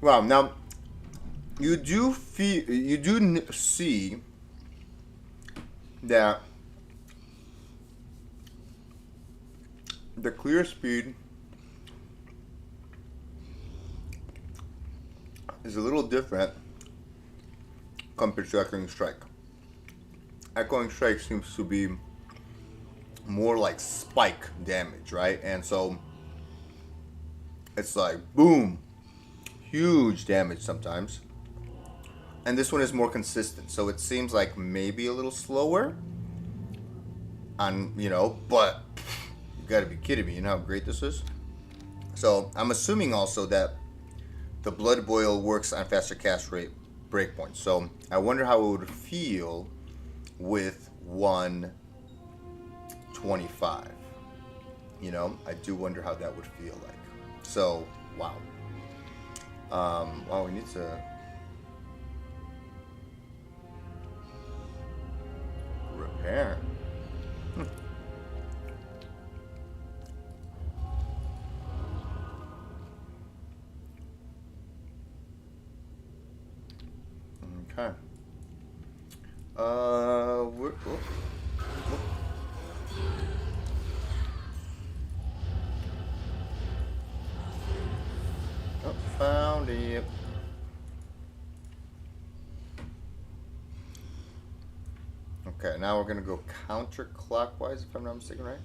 Wow. Now, you do see that the clear speed is a little different compared to Echoing Strike. Echoing Strike seems to be more like spike damage, right? And so it's like boom, huge damage sometimes. And this one is more consistent, so it seems like maybe a little slower. On, you know, but you gotta be kidding me, you know how great this is? So I'm assuming also that the blood boil works on faster cast rate breakpoints. So I wonder how it would feel with 125. You know, I do wonder how that would feel like. So, wow. Wow, we need to repair. Okay. Found it. Okay, now we're gonna go counterclockwise, if I'm not mistaken, right?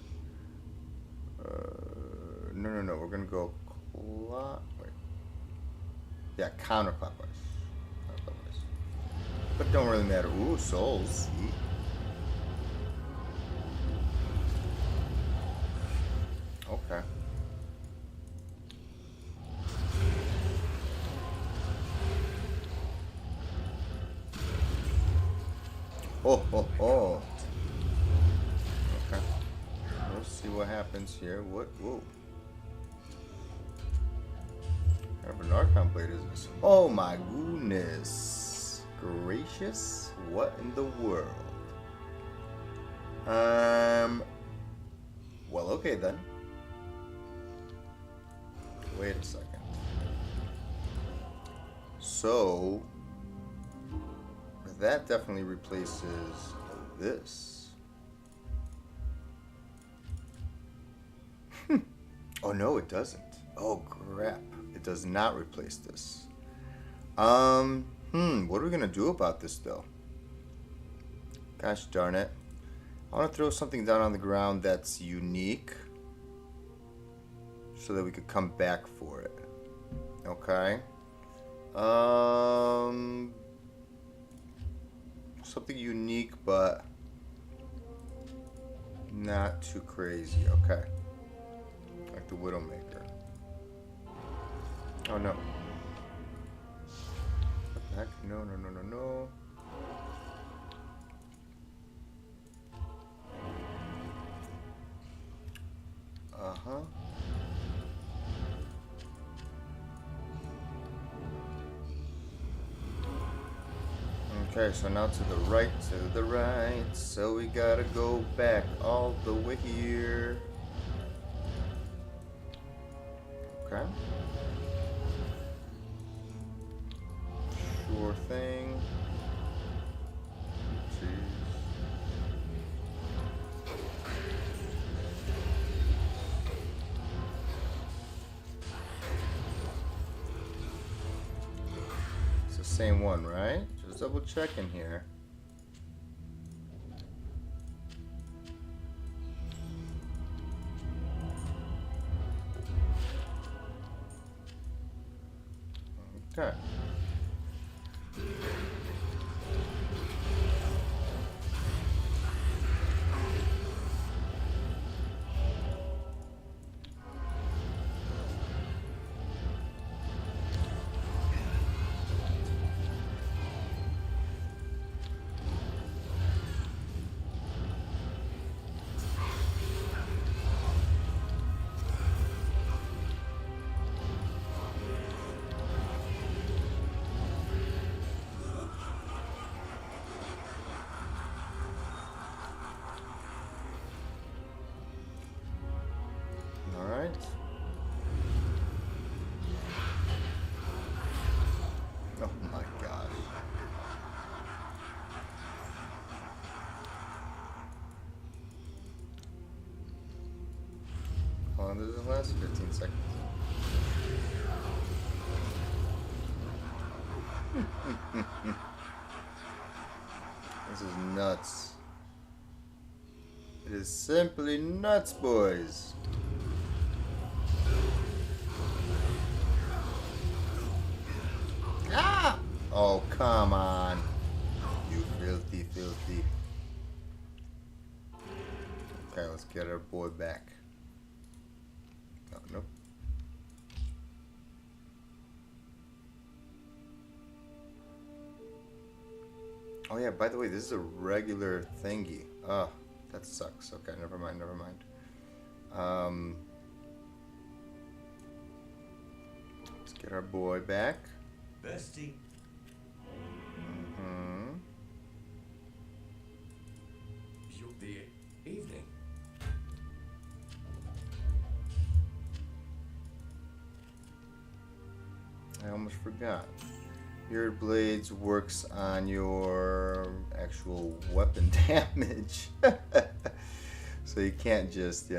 No. We're gonna go counterclockwise. But don't really matter. Ooh, souls. See? Okay. Oh. Okay. see what happens here. What? Whoa. What kind of an Archon blade is this? Oh my goodness gracious! What in the world? Well, okay then. Wait a second. So that definitely replaces this. Oh no, it doesn't. Oh crap. It does not replace this. What are we gonna do about this though? Gosh darn it. I wanna throw something down on the ground that's unique so that we could come back for it. Okay. Something unique but not too crazy. Okay. Like the Widowmaker. Oh no. What the heck? No, no, no, no, no. Uh-huh. Okay, so now to the right, to the right. So we gotta go back all the way here. Okay. Sure thing. Jeez. It's the same one, right? Just double checking here. Okay. All right. Oh my gosh. How long does it last? 15 seconds. This is nuts. It is simply nuts, boys. Ah! Oh, come on. You filthy, filthy. Okay, let's get our boy back. Oh, nope. Oh yeah, by the way, this is a regular thingy. Oh, that sucks. Okay, never mind, never mind. Let's get our boy back. Bestie. Mm-hmm. The evening. I almost forgot. Your blades works on your actual weapon damage. So you can't just,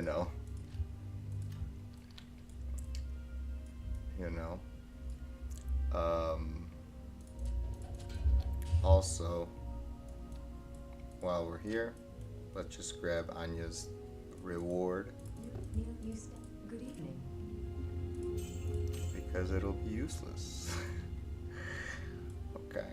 also, while we're here, let's just grab Anya's reward Good evening. because it'll be useless. Okay.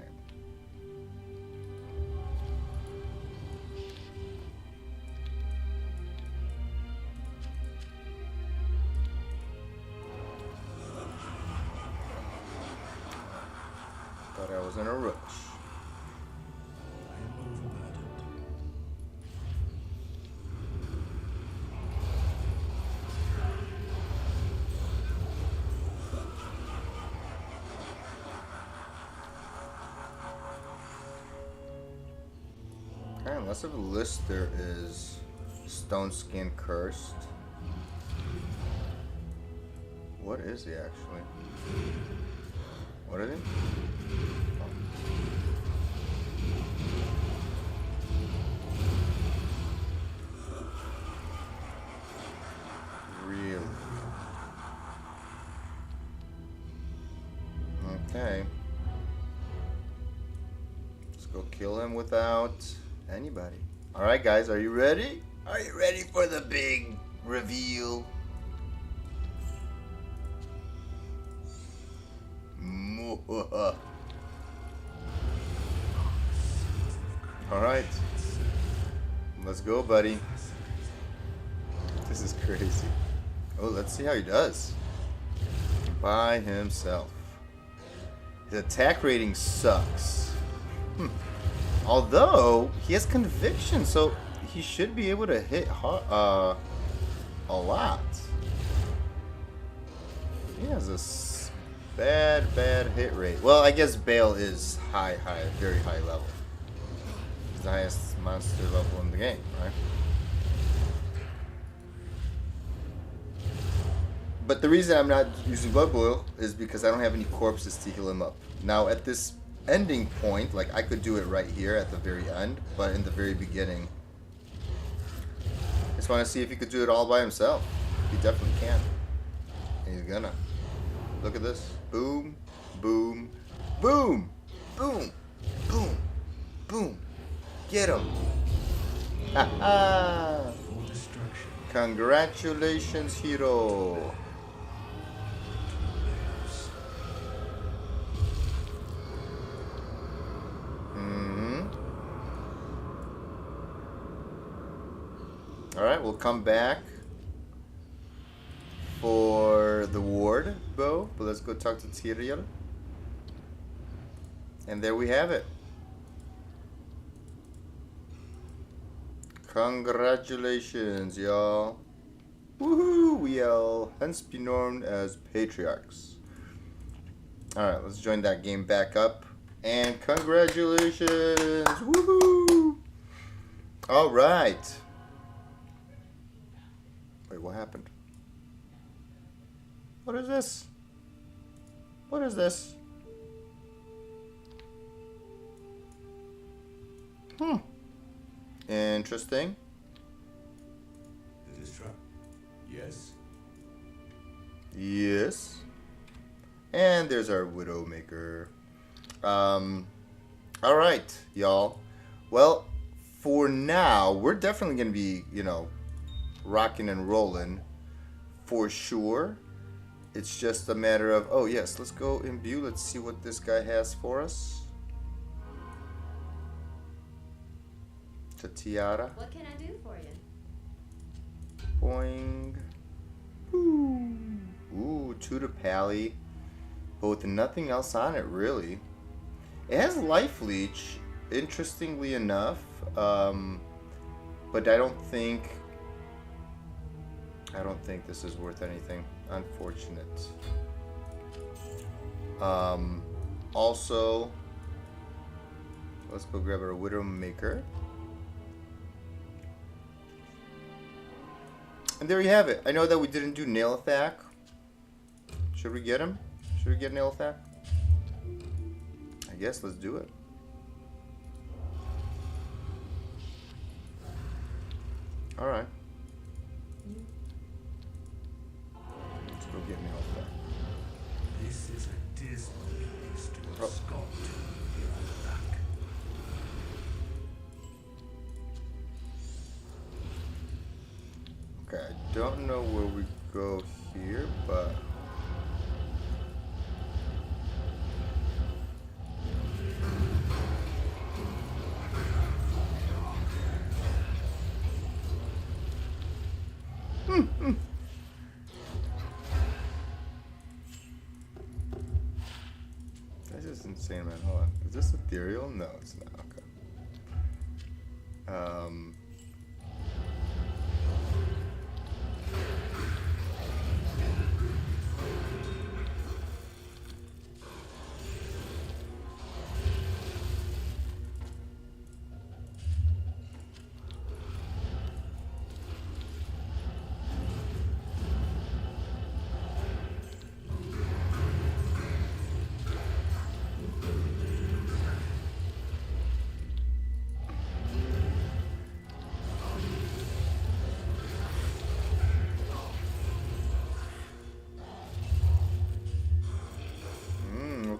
Thought I was in a rush. I am overburdened. Okay, unless of a list there is Stone Skin Cursed. What is he actually? What is he? Really? Okay. Let's go kill him without anybody. Alright guys, are you ready? Are you ready for the big reveal? Alright. Let's go, buddy. This is crazy. Oh, let's see how he does. By himself. His attack rating sucks. Although, he has conviction, so he should be able to hit a lot. He has a bad hit rate. Well, I guess Bale is high, very high level. He's the highest monster level in the game, right? But the reason I'm not using Blood Boil is because I don't have any corpses to heal him up. Now, at this ending point, like, I could do it right here at the very end, but in the very beginning, I just want to see if he could do it all by himself. He definitely can. And he's gonna. Look at this. Boom, boom, boom, boom, boom, boom. Get him. Ha ha. Congratulations, hero. Alright, we'll come back for the ward bow, but let's go talk to Tyrael. And there we have it. Congratulations, y'all. Woohoo! We'll hence be known as patriarchs. Alright, let's join that game back up. And congratulations! Woohoo! Alright. Wait, what happened? What is this? What is this? Interesting. The distrap? Yes. Yes. And there's our Widowmaker. Alright, y'all. Well, for now, we're definitely going to be, you know, rocking and rolling for sure. It's just a matter of, oh yes, let's go imbue. Let's see what this guy has for us. Tiara. What can I do for you? Boing. Ooh. Ooh, Tutor Pally. But with nothing else on it, really. It has Life Leech, interestingly enough. But I don't think this is worth anything. Unfortunate. Also, let's go grab our Widowmaker. And there you have it. I know that we didn't do Nailthak. Should we get him? Should we get Nailthak? I guess let's do it. Alright. Let's go get Nailthak. This is a dismal place to abscond your back. Okay, I don't know where we go here, but... That's just insane, man. Hold on. Is this ethereal? No, it's not. Okay.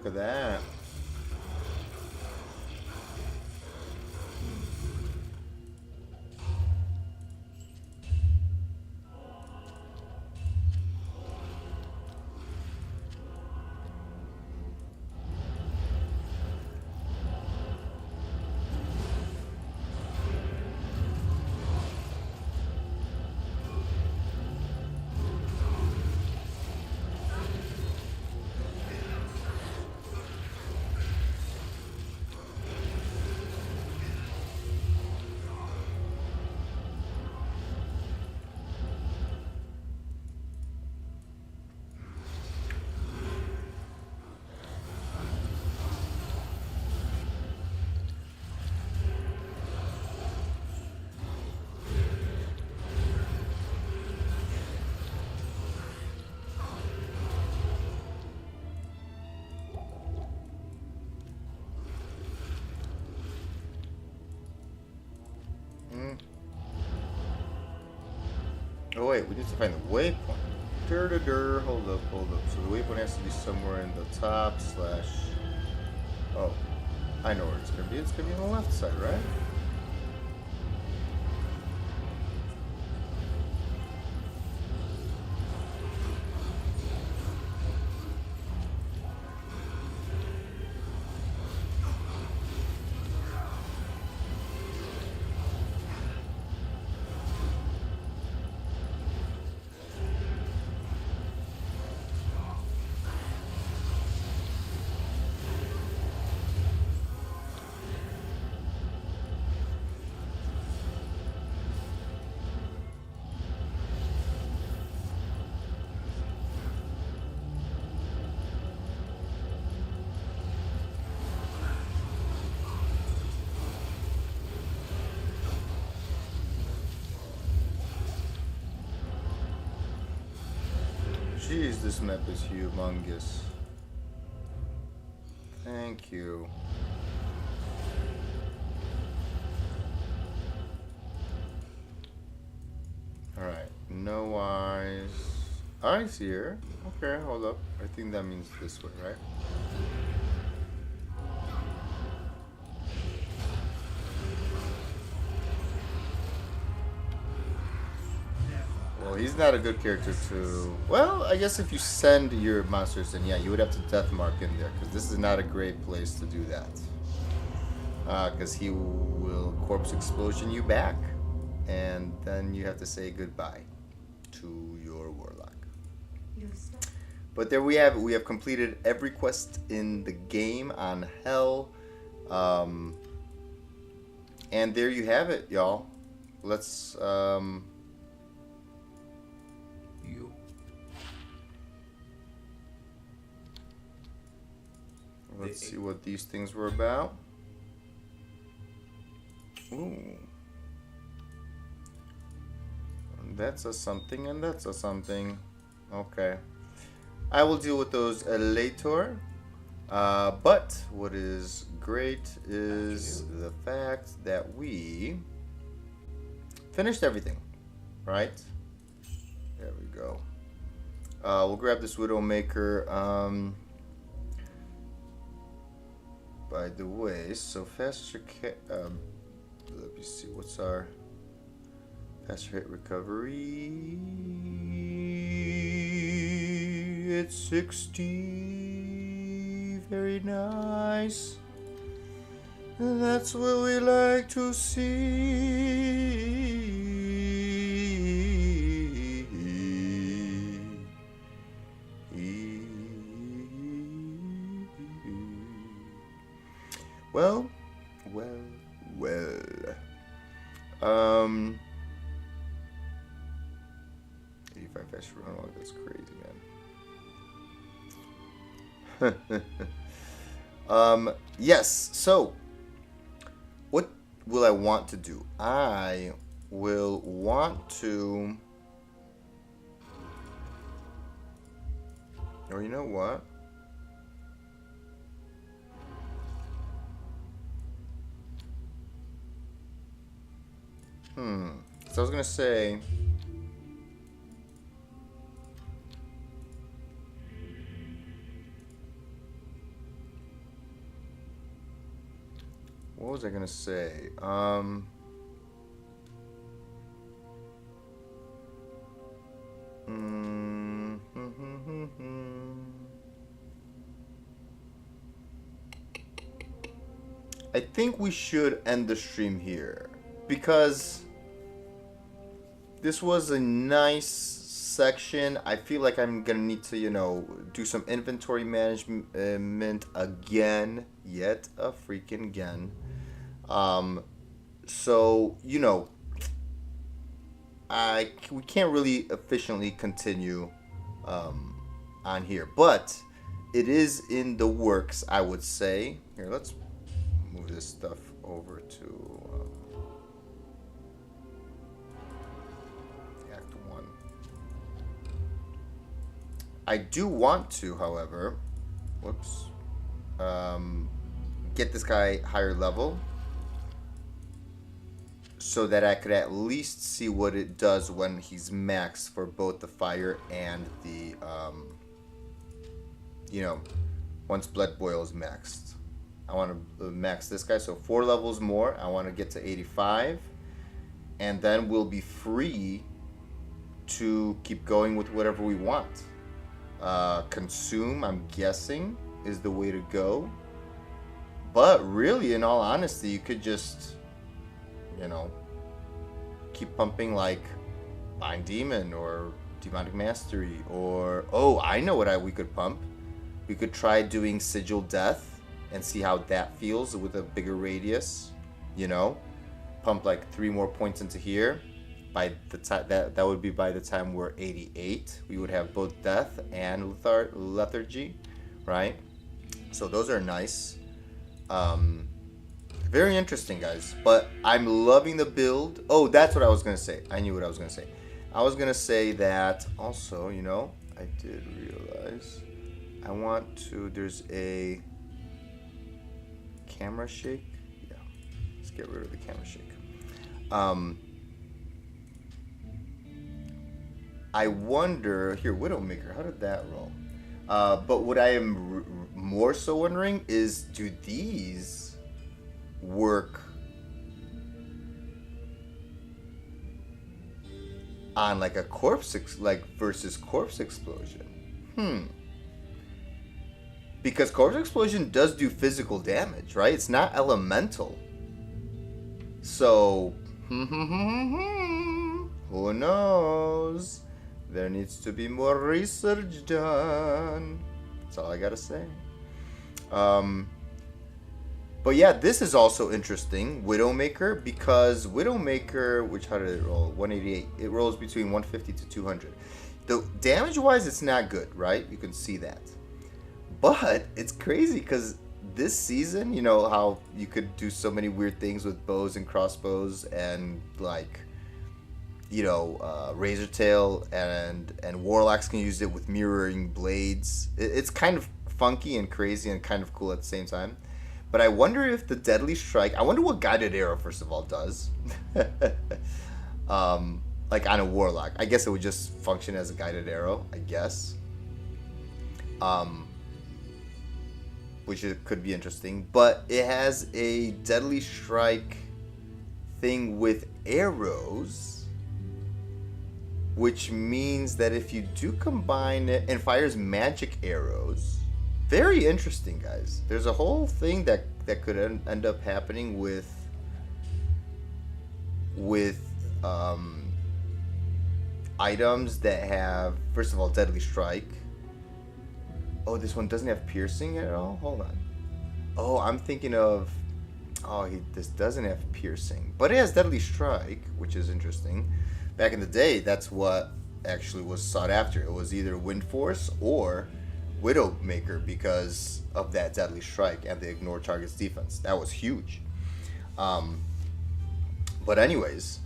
look at that. Oh wait, we need to find the waypoint. Hold up, hold up. So the waypoint has to be somewhere in the top slash. Oh, I know where it's gonna be. It's gonna be on the left side, right? Jeez, this map is humongous. Thank you. Alright, no eyes. Eyes here. Okay, hold up. I think that means this way, right? Well, he's not a good character to... Well, I guess if you send your monsters, then yeah, you would have to death mark in there, because this is not a great place to do that. Because he will corpse explosion you back, and then you have to say goodbye to your Warlock. But there we have it. We have completed every quest in the game on Hell. And there you have it, y'all. Let's... Let's see what these things were about. Ooh. And that's a something, and that's a something. Okay. I will deal with those later. But what is great is the fact that we finished everything. Right? There we go. We'll grab this Widowmaker. By the way, so faster let me see, what's our faster hit recovery? It's 60. Very nice. And that's what we like to see. Well. 85 faster run log, that's crazy, man. Yes, so what will I want to do? I will want to, or you know what? So I was gonna say, what was I gonna say? I think we should end the stream here because this was a nice section. I feel like I'm gonna need to, you know, do some inventory management again, yet a freaking again. So you know, we can't really efficiently continue on here, but it is in the works, I would say. Here, let's move this stuff over to Act 1. I do want to, however, whoops, get this guy higher level so that I could at least see what it does when he's maxed for both the fire and the, you know, once Blood Boil is maxed. I want to max this guy, so 4 levels more. I want to get to 85, and then we'll be free to keep going with whatever we want. Consume, I'm guessing, is the way to go. But really, in all honesty, you could just, you know, keep pumping like Bind Demon or Demonic Mastery, or, oh, I know what we could pump. We could try doing Sigil Death and see how that feels with a bigger radius, you know. Pump like 3 more points into here. By the time that would be by the time we're 88, we would have both Death and Lethargy, right? So those are nice. Very interesting, guys. But I'm loving the build. Oh, that's what I was gonna say. I knew what I was gonna say. I was gonna say that also, you know, I did realize I want to. There's a camera shake. Yeah, let's get rid of the camera shake. I wonder here, Widowmaker, how did that roll? But what I am more so wondering is, do these work on like a versus corpse explosion? Because corpse explosion does do physical damage, right? It's not elemental. So, who knows? There needs to be more research done. That's all I gotta say. But yeah, this is also interesting, Widowmaker, because Widowmaker, which, how did it roll? 188. It rolls between 150 to 200. The damage-wise, it's not good, right? You can see that. But it's crazy because this season, you know how you could do so many weird things with bows and crossbows and like, you know, Razor Tail and Warlocks can use it with mirroring blades. It's kind of funky and crazy and kind of cool at the same time. But I wonder if the Deadly Strike, I wonder what Guided Arrow, first of all, does. Like on a Warlock. I guess it would just function as a Guided Arrow, I guess. Which could be interesting. But it has a Deadly Strike thing with arrows, which means that if you do combine it, and fires magic arrows, very interesting, guys. There's a whole thing that could end up happening with items that have, first of all, Deadly Strike. Oh, this one doesn't have piercing at all? Hold on. Oh, I'm thinking of, this doesn't have piercing, but it has Deadly Strike, which is interesting. Back in the day, that's what actually was sought after. It was either Wind Force or Widowmaker because of that Deadly Strike and the ignore target's defense. That was huge. But anyways,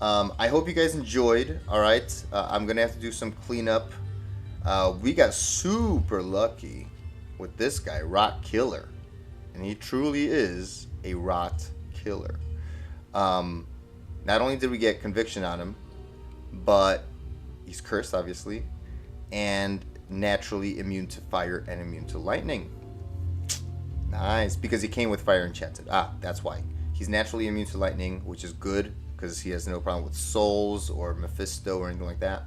I hope you guys enjoyed. All right, I'm gonna have to do some cleanup. We got super lucky with this guy, Rot Killer, and he truly is a Rot Killer. Not only did we get conviction on him, but he's cursed, obviously, and naturally immune to fire and immune to lightning. Nice, because he came with fire enchanted. Ah, that's why. He's naturally immune to lightning, which is good because he has no problem with souls or Mephisto or anything like that.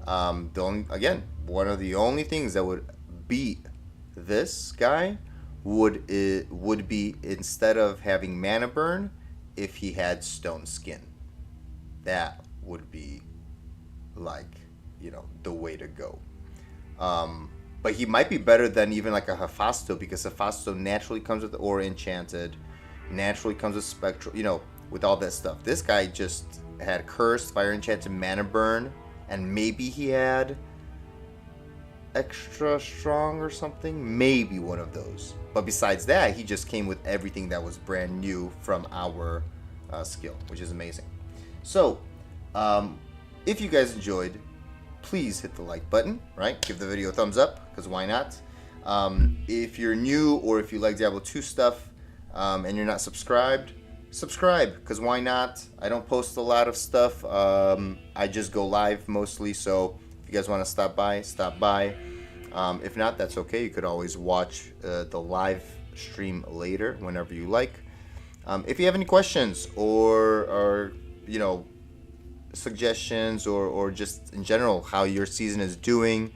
One of the only things that would beat this guy would be, instead of having mana burn, if he had stone skin. That would be like, the way to go. But he might be better than even like a Hephasto, because Hephasto naturally comes with Aura Enchanted, naturally comes with Spectral, with all that stuff. This guy just had Cursed, Fire Enchanted, Mana Burn, and maybe he had Extra Strong or something. Maybe one of those. But besides that, he just came with everything that was brand new from our skill, which is amazing. So, if you guys enjoyed, please hit the like button, right? Give the video a thumbs up, because why not? If you're new, or if you like Diablo 2 stuff, and you're not subscribed, subscribe, because why not? I don't post a lot of stuff. I just go live mostly, so if you guys want to stop by, stop by. If not, that's okay. You could always watch the live stream later, whenever you like. If you have any questions or suggestions, or just in general how your season is doing,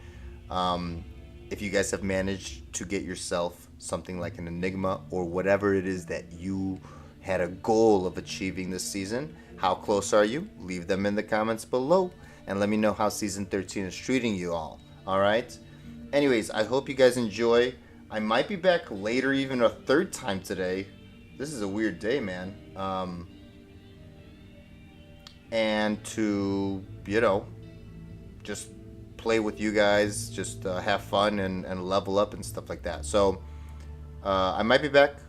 if you guys have managed to get yourself something like an Enigma or whatever it is that you had a goal of achieving this season, how close are you? Leave them in the comments below and let me know how season 13 is treating you all. Alright? Anyways, I hope you guys enjoy. I might be back later, even a third time today. This is a weird day, man. And to, just play with you guys, just have fun and level up and stuff like that. So, I might be back,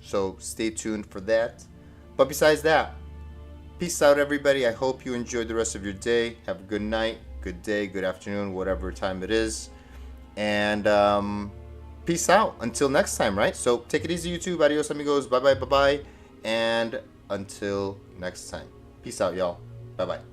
so stay tuned for that. But besides that, peace out, everybody. I hope you enjoyed the rest of your day. Have a good night, good day, good afternoon, whatever time it is. And peace out until next time, right? So take it easy, YouTube. Adios, amigos. Bye-bye, bye-bye. And until next time. Peace out, y'all. Bye-bye.